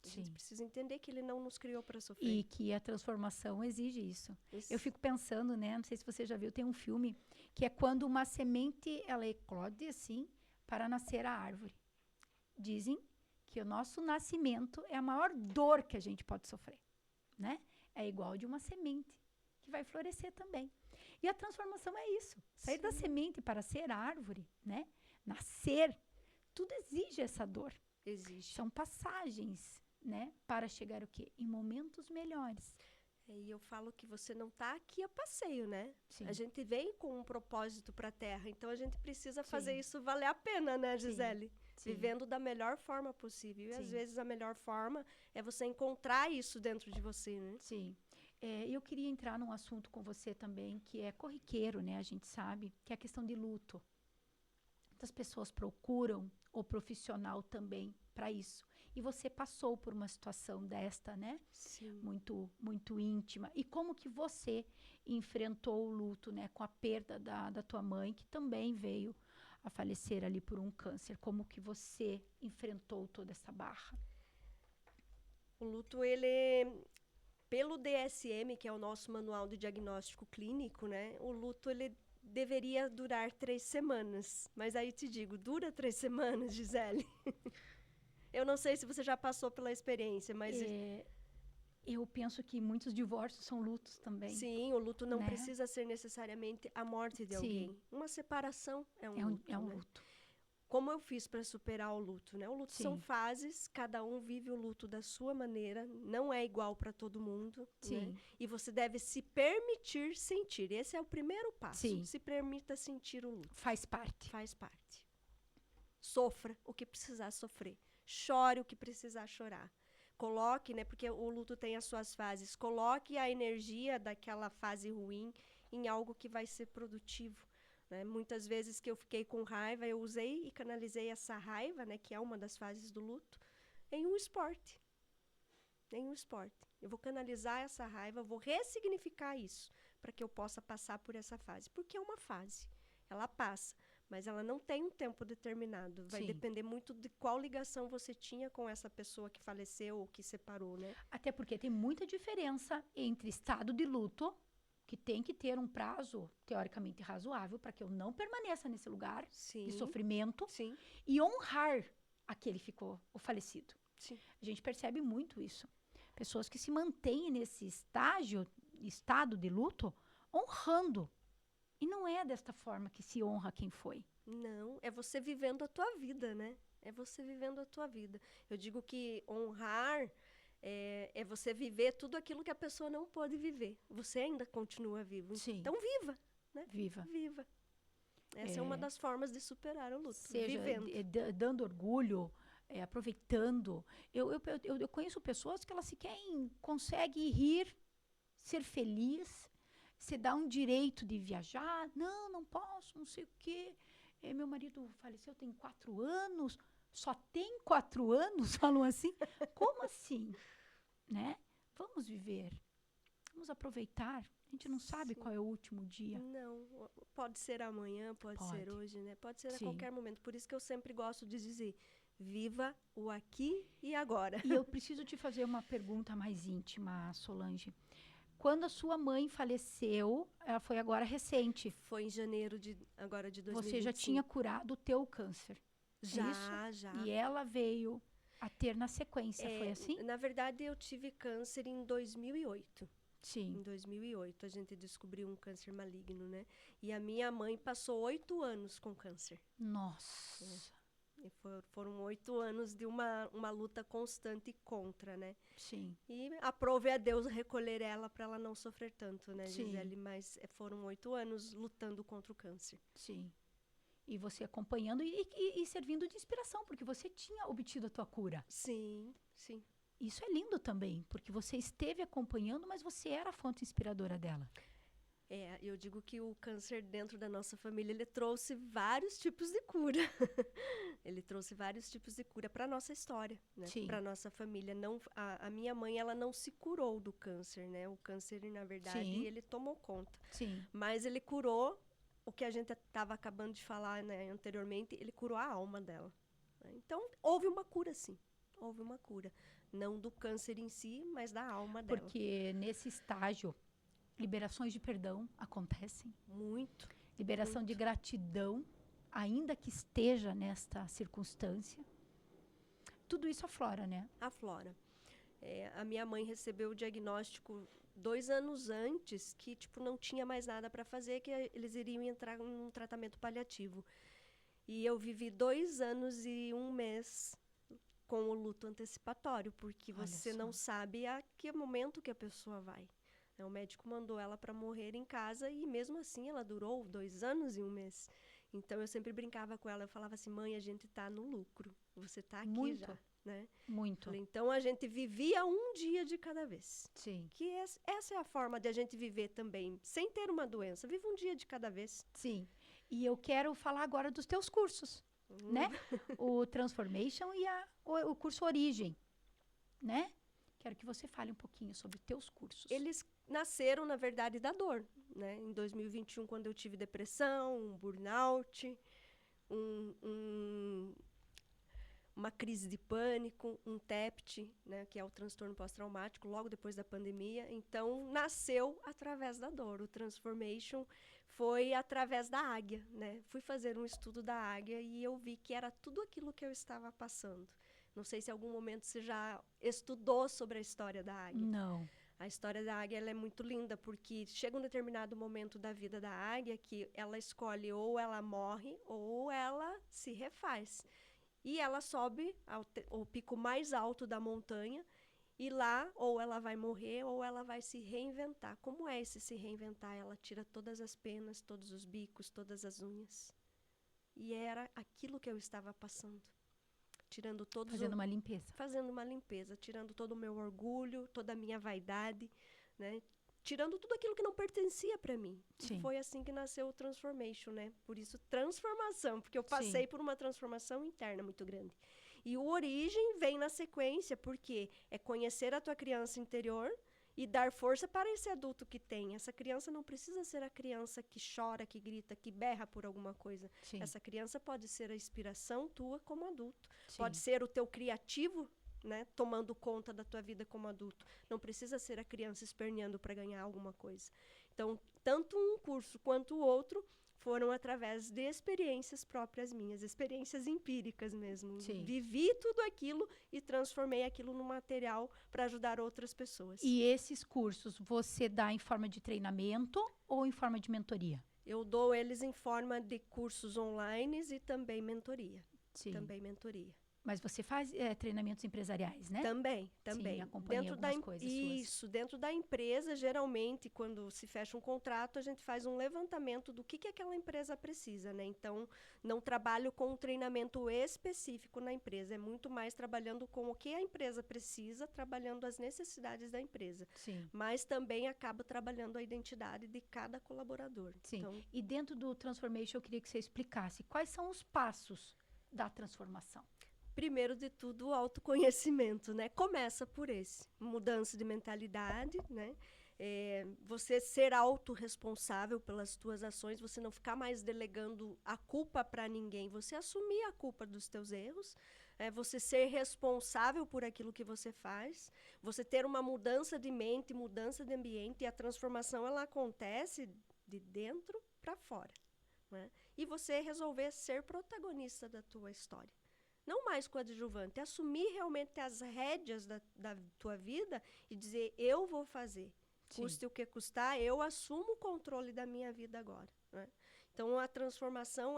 A gente Sim. precisa entender que ele não nos criou para sofrer. E que a transformação exige isso. Eu fico pensando, né? Não sei se você já viu, tem um filme que é quando uma semente, ela eclode assim para nascer a árvore. Dizem que o nosso nascimento é a maior dor que a gente pode sofrer, né? É igual de uma semente que vai florescer também. E a transformação é isso. Sair da semente para ser árvore, né? Nascer, tudo exige essa dor. Existe. São passagens né? Para chegar o quê? Em momentos melhores. E eu falo que você não está aqui a passeio, né? Sim. A gente vem com um propósito para a Terra, então a gente precisa fazer Sim. isso valer a pena, né, Sim. Gisele? Sim. Vivendo da melhor forma possível. E às Sim. vezes a melhor forma é você encontrar isso dentro de você, né? Sim. Eu queria entrar num assunto com você também, que é corriqueiro, né? A gente sabe, que é a questão de luto. Muitas pessoas procuram o profissional também para isso. E você passou por uma situação desta, né? Sim. Muito íntima. E como que você enfrentou o luto, né? Com a perda da tua mãe, que também veio a falecer ali por um câncer. Como que você enfrentou toda essa barra? O luto, ele, pelo DSM, que é o nosso manual de diagnóstico clínico, né? O luto, ele deveria durar 3 semanas. Mas aí te digo, dura 3 semanas, Gisele? Eu não sei se você já passou pela experiência, mas... Eu penso que muitos divórcios são lutos também. Sim, o luto não né? precisa ser necessariamente a morte de Sim. alguém. Uma separação é um luto, É um né? luto. Como eu fiz para superar o luto, né? O luto Sim. são fases, cada um vive o luto da sua maneira, não é igual para todo mundo, Sim. né? E você deve se permitir sentir. Esse é o primeiro passo. Sim. Se permita sentir o luto. Faz parte. Faz parte. Sofra o que precisar sofrer. Chore o que precisar chorar. Coloque, né, porque o luto tem as suas fases, coloque a energia daquela fase ruim em algo que vai ser produtivo. Né? Muitas vezes que eu fiquei com raiva, eu usei e canalizei essa raiva, né, que é uma das fases do luto, em um esporte. Em um esporte. Eu vou canalizar essa raiva, vou ressignificar isso, para que eu possa passar por essa fase. Porque é uma fase, ela passa. Mas ela não tem um tempo determinado. Vai Sim. depender muito de qual ligação você tinha com essa pessoa que faleceu ou que separou, né? Até porque tem muita diferença entre estado de luto, que tem que ter um prazo teoricamente razoável para que eu não permaneça nesse lugar Sim. de sofrimento, Sim. e honrar aquele que ficou, o falecido. Sim. A gente percebe muito isso. Pessoas que se mantêm nesse estado de luto, honrando. E não é desta forma que se honra quem foi. Não, é você vivendo a tua vida, né? É você vivendo a tua vida. Eu digo que honrar é você viver tudo aquilo que a pessoa não pode viver. Você ainda continua vivo. Sim. Então viva, né? Viva. Viva. Essa é uma das formas de superar o luto. Seja vivendo. dando orgulho, aproveitando. Eu conheço pessoas que elas sequer conseguem rir, ser feliz, se dá um direito de viajar. Não posso, não sei o quê. Meu marido faleceu tem 4 anos. Só tem 4 anos? Falam assim. Como assim? Né? Vamos viver. Vamos aproveitar. A gente não sabe Sim. qual é o último dia. Não, pode ser amanhã, pode ser hoje, né? Pode ser a qualquer momento. Por isso que eu sempre gosto de dizer, viva o aqui e agora. E eu preciso te fazer uma pergunta mais íntima, Solange. Quando a sua mãe faleceu, ela foi agora recente. Foi em janeiro agora de 2025. Você já tinha curado o teu câncer. Já, é isso? já. E ela veio a ter na sequência, foi assim? Na verdade, eu tive câncer em 2008. Sim. Em 2008, a gente descobriu um câncer maligno, né? E a minha mãe passou 8 anos com câncer. Nossa. E foram 8 anos de uma luta constante contra, né? Sim. E aprove a Deus recolher ela para ela não sofrer tanto, né, Sim. Gisele? Mas foram 8 anos lutando contra o câncer. Sim. E você acompanhando e servindo de inspiração, porque você tinha obtido a tua cura. Sim, sim. Isso é lindo também, porque você esteve acompanhando, mas você era a fonte inspiradora dela. Eu digo que o câncer dentro da nossa família, ele trouxe vários tipos de cura. Ele trouxe vários tipos de cura para a nossa história, né? Para a nossa família. Não, a minha mãe, ela não se curou do câncer, né? O câncer, na verdade, Sim. ele tomou conta. Sim. Mas ele curou o que a gente estava acabando de falar, né, anteriormente, ele curou a alma dela. Né? Então, houve uma cura, sim. Houve uma cura. Não do câncer em si, mas da alma dela. Porque nesse estágio, liberações de perdão acontecem. Muito. Liberação de gratidão, ainda que esteja nesta circunstância. Tudo isso aflora, né? Aflora. A minha mãe recebeu o diagnóstico 2 anos antes, que tipo não tinha mais nada para fazer, que eles iriam entrar num tratamento paliativo. E eu vivi 2 anos e 1 mês com o luto antecipatório, porque Olha você só. não sabe a que momento que a pessoa vai. O médico mandou ela para morrer em casa e mesmo assim ela durou 2 anos e 1 mês. Então eu sempre brincava com ela, eu falava assim, mãe, a gente tá no lucro, você tá aqui Muito, já, né? muito. Falei, então a gente vivia um dia de cada vez. Sim, Que essa é a forma de a gente viver também, sem ter uma doença. Viva um dia de cada vez. sim. E eu quero falar agora dos teus cursos, né? O Transformation e o curso Origem, né? Quero que você fale um pouquinho sobre teus cursos. Eles nasceram, na verdade, da dor, né? Em 2021, quando eu tive depressão, um burnout, uma crise de pânico, um TEPT, né, que é o transtorno pós-traumático, logo depois da pandemia. Então, nasceu através da dor. O Transformation foi através da águia, né? Fui fazer um estudo da águia e eu vi que era tudo aquilo que eu estava passando. Não sei se em algum momento você já estudou sobre a história da águia. Não. A história da águia ela é muito linda, porque chega um determinado momento da vida da águia que ela escolhe ou ela morre ou ela se refaz. E ela sobe ao pico mais alto da montanha e lá ou ela vai morrer ou ela vai se reinventar. Como é esse se reinventar? Ela tira todas as penas, todos os bicos, todas as unhas. E era aquilo que eu estava passando. Tirando todos Fazendo uma limpeza. fazendo uma limpeza, tirando todo o meu orgulho, toda a minha vaidade, né? Tirando tudo aquilo que não pertencia para mim. Sim. E foi assim que nasceu o Transformation, né? Por isso, transformação, porque eu passei por uma transformação interna muito grande. E o Origem vem na sequência, porque é conhecer a tua criança interior e dar força para esse adulto que tem. Essa criança não precisa ser a criança que chora, que grita, que berra por alguma coisa. Sim. Essa criança pode ser a inspiração tua como adulto. Sim. Pode ser o teu criativo, né, tomando conta da tua vida como adulto. Não precisa ser a criança esperneando para ganhar alguma coisa. Então, tanto um curso quanto o outro foram através de experiências próprias minhas, experiências empíricas mesmo. Sim. Vivi tudo aquilo e transformei aquilo num material para ajudar outras pessoas. E esses cursos você dá em forma de treinamento ou em forma de mentoria? Eu dou eles em forma de cursos online e também mentoria. Sim. Também mentoria. Mas você faz treinamentos empresariais, né? Também. Sim, acompanhei algumas coisas suas. Isso, dentro da empresa, geralmente, quando se fecha um contrato, a gente faz um levantamento do que aquela empresa precisa, né? Então, não trabalho com um treinamento específico na empresa, é muito mais trabalhando com o que a empresa precisa, trabalhando as necessidades da empresa. Sim. Mas também acabo trabalhando a identidade de cada colaborador. Sim. Então, E dentro do Transformation, eu queria que você explicasse quais são os passos da transformação. primeiro de tudo, o autoconhecimento, né? Começa por esse. Mudança de mentalidade, né? Você ser autorresponsável pelas tuas ações, você não ficar mais delegando a culpa para ninguém, você assumir a culpa dos teus erros, você ser responsável por aquilo que você faz, você ter uma mudança de mente, mudança de ambiente, e a transformação ela acontece de dentro para fora, né? E você resolver ser protagonista da tua história. Não mais coadjuvante, assumir realmente as rédeas da tua vida e dizer, eu vou fazer. Sim. Custe o que custar, eu assumo o controle da minha vida agora, né? Então, a transformação,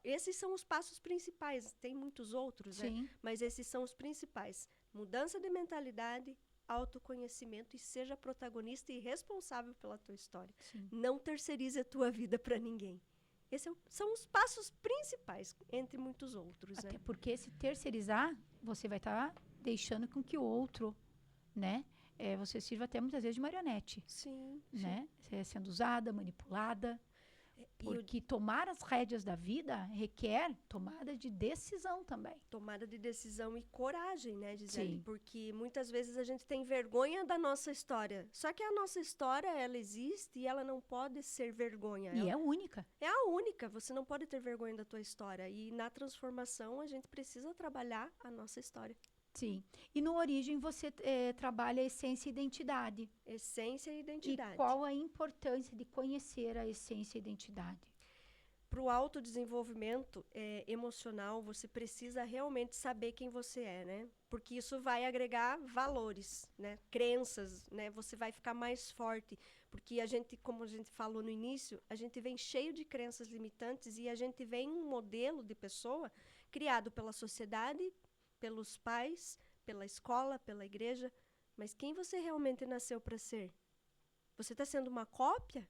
esses são os passos principais. Tem muitos outros, Sim. né? Mas esses são os principais. Mudança de mentalidade, autoconhecimento e seja protagonista e responsável pela tua história. Sim. Não terceirize a tua vida para ninguém. Esses são os passos principais, entre muitos outros. Até né? porque se terceirizar, você vai estar deixando com que o outro, né? Você sirva até muitas vezes de marionete, Sim. né? Você é sendo usada, manipulada. E Porque tomar as rédeas da vida requer tomada de decisão também. tomada de decisão e coragem, né, Gisele? Sim. Porque muitas vezes a gente tem vergonha da nossa história. Só que a nossa história, ela existe e ela não pode ser vergonha. E Ela é única. é a única. Você não pode ter vergonha da tua história. E na transformação, a gente precisa trabalhar a nossa história. Sim. E no Origem você trabalha a essência e identidade. Essência e E identidade. qual a importância de conhecer a essência e identidade? Para o autodesenvolvimento emocional, você precisa realmente saber quem você é, né? Porque isso vai agregar valores, né? Crenças, né? Você vai ficar mais forte. Porque a gente, como a gente falou no início, a gente vem cheio de crenças limitantes e a gente vem um modelo de pessoa criado pela sociedade, pelos pais, pela escola, pela igreja, mas quem você realmente nasceu para ser? Você está sendo uma cópia?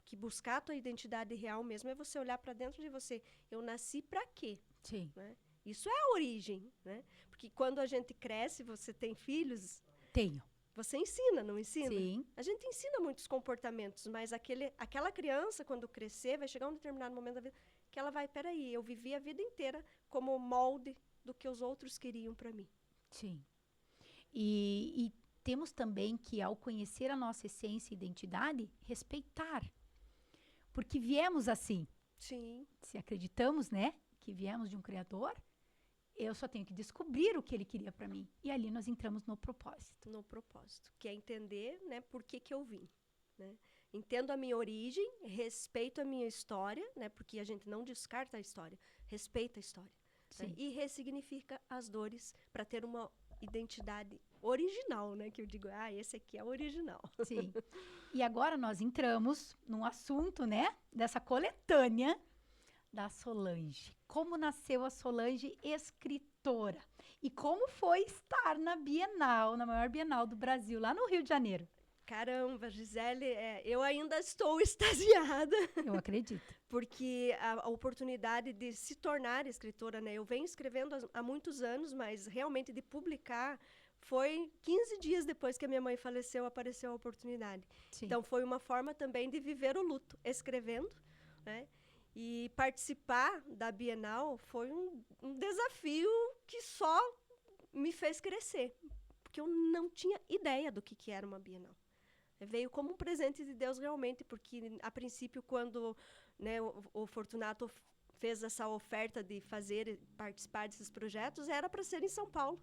Que buscar a tua identidade real mesmo é você olhar para dentro de você. Eu nasci para quê? Sim. Né? Isso é a origem, né? Porque quando a gente cresce, você tem filhos, Tenho. você ensina, não ensina? Sim. A gente ensina muitos comportamentos, mas aquela criança, quando crescer, vai chegar um determinado momento da vida que ela vai, peraí, eu vivi a vida inteira como molde do que os outros queriam para mim. Sim. E temos também que, ao conhecer a nossa essência e identidade, respeitar. Porque viemos assim. Sim. Se acreditamos, né, que viemos de um Criador, eu só tenho que descobrir o que Ele queria para mim. E ali nós entramos no propósito. No propósito, que é entender, né, por que eu vim, né? Entendo a minha origem, respeito a minha história, né, porque a gente não descarta a história, respeita a história, né, Sim. e ressignifica as dores para ter uma identidade original, né, que eu digo, esse aqui é o original. Sim. E agora nós entramos num assunto, né, dessa coletânea da Solange. Como nasceu a Solange escritora? E como foi estar na Bienal, na maior Bienal do Brasil, lá no Rio de Janeiro? Caramba, Gisele, eu ainda estou extasiada. Eu acredito. Porque a oportunidade de se tornar escritora, né? Eu venho escrevendo há muitos anos, mas realmente de publicar foi 15 dias depois que a minha mãe faleceu, apareceu a oportunidade. Sim. Então foi uma forma também de viver o luto, escrevendo, né? E participar da Bienal foi um desafio que só me fez crescer, porque eu não tinha ideia do que era uma Bienal. Veio como um presente de Deus realmente, porque a princípio quando, né, o Fortunato fez essa oferta de participar desses projetos, era para ser em São Paulo.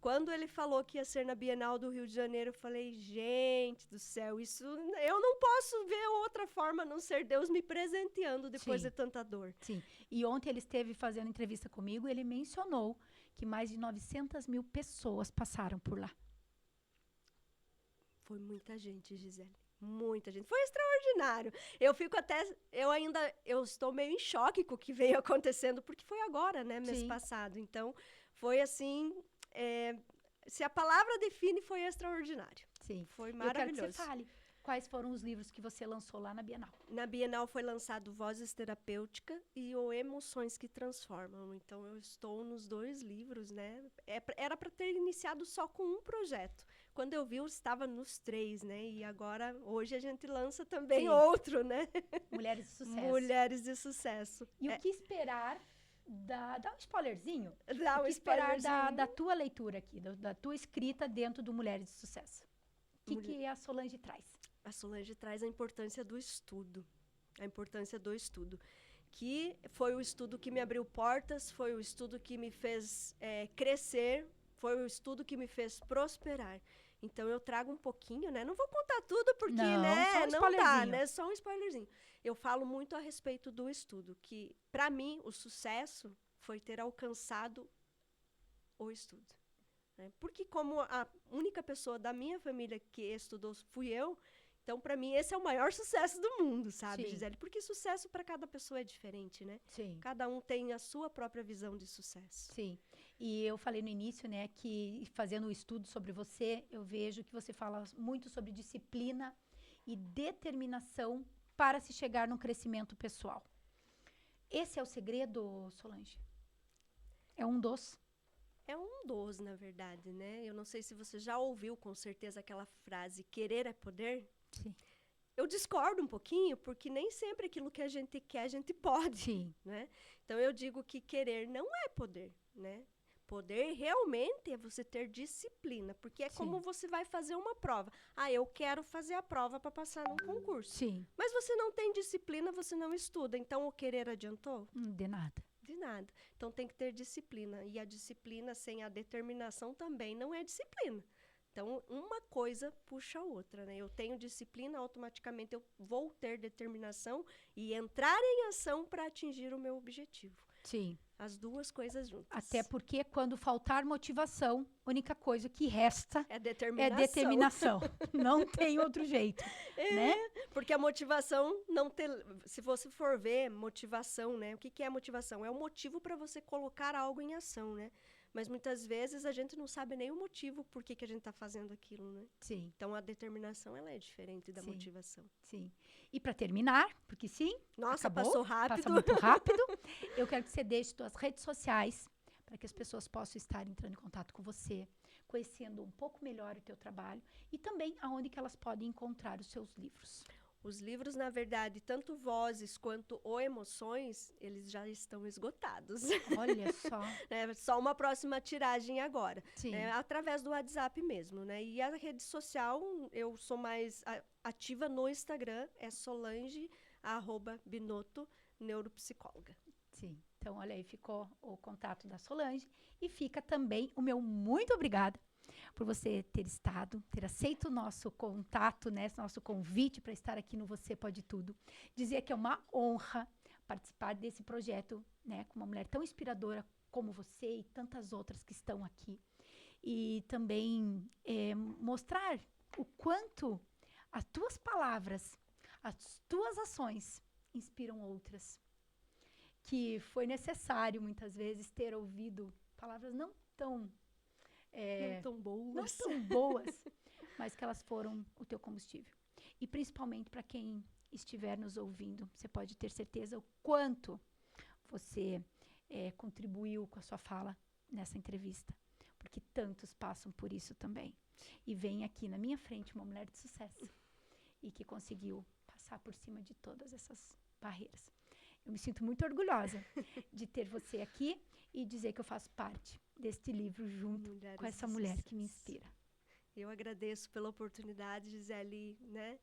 Quando ele falou que ia ser na Bienal do Rio de Janeiro, eu falei, gente do céu, isso eu não posso ver outra forma a não ser Deus me presenteando depois Sim. de tanta dor. Sim. E ontem ele esteve fazendo entrevista comigo e ele mencionou que mais de 900 mil pessoas passaram por lá. Foi muita gente, Gisele. Muita gente. Foi extraordinário. Eu estou meio em choque com o que veio acontecendo, porque foi agora, né, mês Sim. passado. Então, foi assim, se a palavra define, foi extraordinário. Sim. Foi Eu quero que maravilhoso. você fale quais foram os livros que você lançou lá na Bienal. Na Bienal foi lançado Vozes Terapêutica e o Emoções que Transformam. Então, eu estou nos 2 livros, né? Era para ter iniciado só com um projeto. Quando eu vi, eu estava nos 3, né? E agora, hoje, a gente lança também Sim. outro, né? Mulheres de Sucesso. Mulheres de Sucesso. E o que esperar dá um spoilerzinho? Dá O um que esperar spoilerzinho. da tua leitura aqui, da tua escrita dentro do Mulheres de Sucesso? O que a Solange traz? A Solange traz a importância do estudo. A importância do estudo. Que foi o estudo que me abriu portas, foi o estudo que me fez crescer, foi o estudo que me fez prosperar. Então, eu trago um pouquinho, né? Não vou contar tudo, porque, Não, né? só um Não dá, spoilerzinho. né? Só um spoilerzinho. Eu falo muito a respeito do estudo, que, para mim, o sucesso foi ter alcançado o estudo. Né? Porque como a única pessoa da minha família que estudou fui eu, então, para mim, esse é o maior sucesso do mundo, sabe, Sim. Gisele? Porque sucesso para cada pessoa é diferente, né? Sim. Cada um tem a sua própria visão de sucesso. Sim. E eu falei no início, né, que fazendo o estudo sobre você, eu vejo que você fala muito sobre disciplina e determinação para se chegar num crescimento pessoal. Esse é o segredo, Solange? É um dos? É um dos, na verdade, né? Eu não sei se você já ouviu, com certeza, aquela frase, querer é poder. Sim. Eu discordo um pouquinho, porque nem sempre aquilo que a gente quer, a gente pode. Sim. Né? Então, eu digo que querer não é poder, né? Poder realmente é você ter disciplina, porque é Sim. como você vai fazer uma prova. Eu quero fazer a prova para passar num concurso. Sim. Mas você não tem disciplina, você não estuda. Então, o querer adiantou? De nada. De nada. Então, tem que ter disciplina. E a disciplina sem a determinação também não é disciplina. Então, uma coisa puxa a outra, né? Eu tenho disciplina, automaticamente eu vou ter determinação e entrar em ação para atingir o meu objetivo. Sim. As duas coisas juntas. Até porque quando faltar motivação, a única coisa que resta É é determinação. determinação. Não tem outro jeito, né? Porque a motivação não ter... Se você for ver motivação, né? O que é motivação? É um motivo para você colocar algo em ação, né? Mas muitas vezes a gente não sabe nem o motivo por que a gente está fazendo aquilo, né? Sim. Então a determinação ela é diferente da Sim. motivação. Sim. E para terminar, porque sim, Nossa, acabou, passou rápido. passa muito rápido, eu quero que você deixe suas redes sociais para que as pessoas possam estar entrando em contato com você, conhecendo um pouco melhor o teu trabalho e também aonde que elas podem encontrar os seus livros. Os livros, na verdade, tanto Vozes quanto O Emoções, eles já estão esgotados. Olha só. É só uma próxima tiragem agora. Sim. Através do WhatsApp mesmo, né? E a rede social, eu sou mais ativa no Instagram, é Solange@Binotto, neuropsicóloga. Sim. Então, olha aí, ficou o contato da Solange e fica também o meu muito obrigada por você ter estado, ter aceito o nosso contato, né, nosso convite para estar aqui no Você Pode Tudo. Dizer que é uma honra participar desse projeto, né, com uma mulher tão inspiradora como você e tantas outras que estão aqui. E também mostrar o quanto as tuas palavras, as tuas ações inspiram outras. Que foi necessário, muitas vezes, ter ouvido palavras não tão boas, mas que elas foram o teu combustível. E principalmente para quem estiver nos ouvindo, você pode ter certeza o quanto você contribuiu com a sua fala nessa entrevista, porque tantos passam por isso também. E vem aqui na minha frente uma mulher de sucesso e que conseguiu passar por cima de todas essas barreiras. Eu me sinto muito orgulhosa de ter você aqui e dizer que eu faço parte deste livro junto Mulheres com essa de mulher Sucesso. que me inspira. Eu agradeço pela oportunidade, Gisele, né?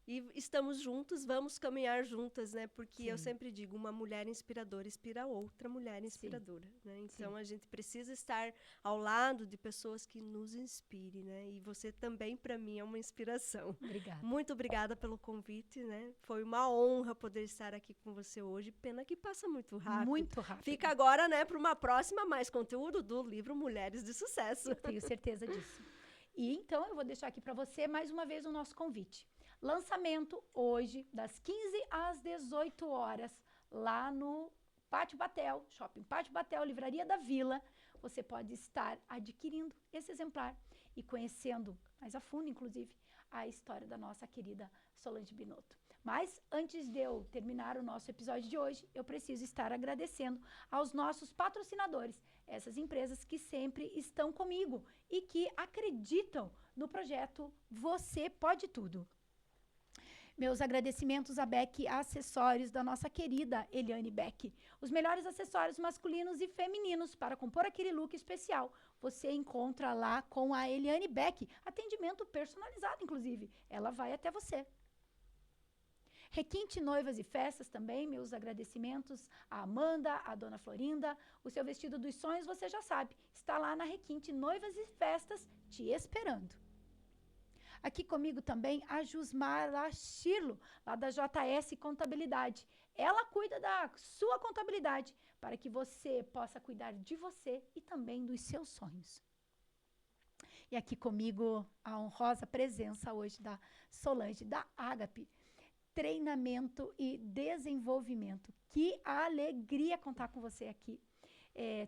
E estamos juntos, vamos caminhar juntas, né? Porque eu Sim. sempre digo, uma mulher inspiradora inspira outra mulher inspiradora, né? Então Sim. a gente precisa estar ao lado de pessoas que nos inspirem, né? E você também, para mim, é uma inspiração. Obrigada. Muito obrigada pelo convite, né? Foi uma honra poder estar aqui com você hoje. Pena que passa muito rápido. Muito rápido. Fica agora, né, para uma próxima mais conteúdo do livro Mulheres de Sucesso. Eu tenho certeza disso. E então eu vou deixar aqui para você mais uma vez o nosso convite. Lançamento hoje, das 15 às 18 horas, lá no Pátio Batel, Shopping Pátio Batel, Livraria da Vila. Você pode estar adquirindo esse exemplar e conhecendo mais a fundo, inclusive, a história da nossa querida Solange Binotto. Mas antes de eu terminar o nosso episódio de hoje, eu preciso estar agradecendo aos nossos patrocinadores, essas empresas que sempre estão comigo e que acreditam no projeto Você Pode Tudo. Meus agradecimentos a Beck Acessórios, da nossa querida Eliane Beck. Os melhores acessórios masculinos e femininos para compor aquele look especial. Você encontra lá com a Eliane Beck. Atendimento personalizado, inclusive. Ela vai até você. Requinte Noivas e Festas também, meus agradecimentos a Amanda, a Dona Florinda. O seu vestido dos sonhos, você já sabe, está lá na Requinte Noivas e Festas te esperando. Aqui comigo também a Jusmara Chirlo, lá da JS Contabilidade. Ela cuida da sua contabilidade para que você possa cuidar de você e também dos seus sonhos. E aqui comigo a honrosa presença hoje da Solange, da Ágape. Treinamento e desenvolvimento. Que alegria contar com você aqui.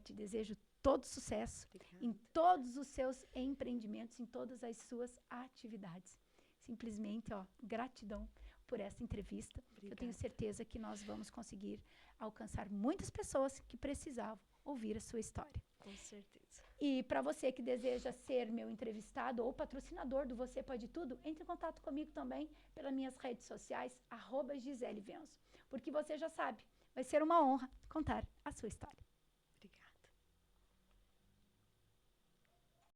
Te desejo todo sucesso. Obrigada. Em todos os seus empreendimentos, em todas as suas atividades. Simplesmente, gratidão por essa entrevista. Obrigada. Eu tenho certeza que nós vamos conseguir alcançar muitas pessoas que precisavam ouvir a sua história. Com certeza. E para você que deseja ser meu entrevistado ou patrocinador do Você Pode Tudo, entre em contato comigo também pelas minhas redes sociais, @Gisele Venzo. Porque você já sabe, vai ser uma honra contar a sua história.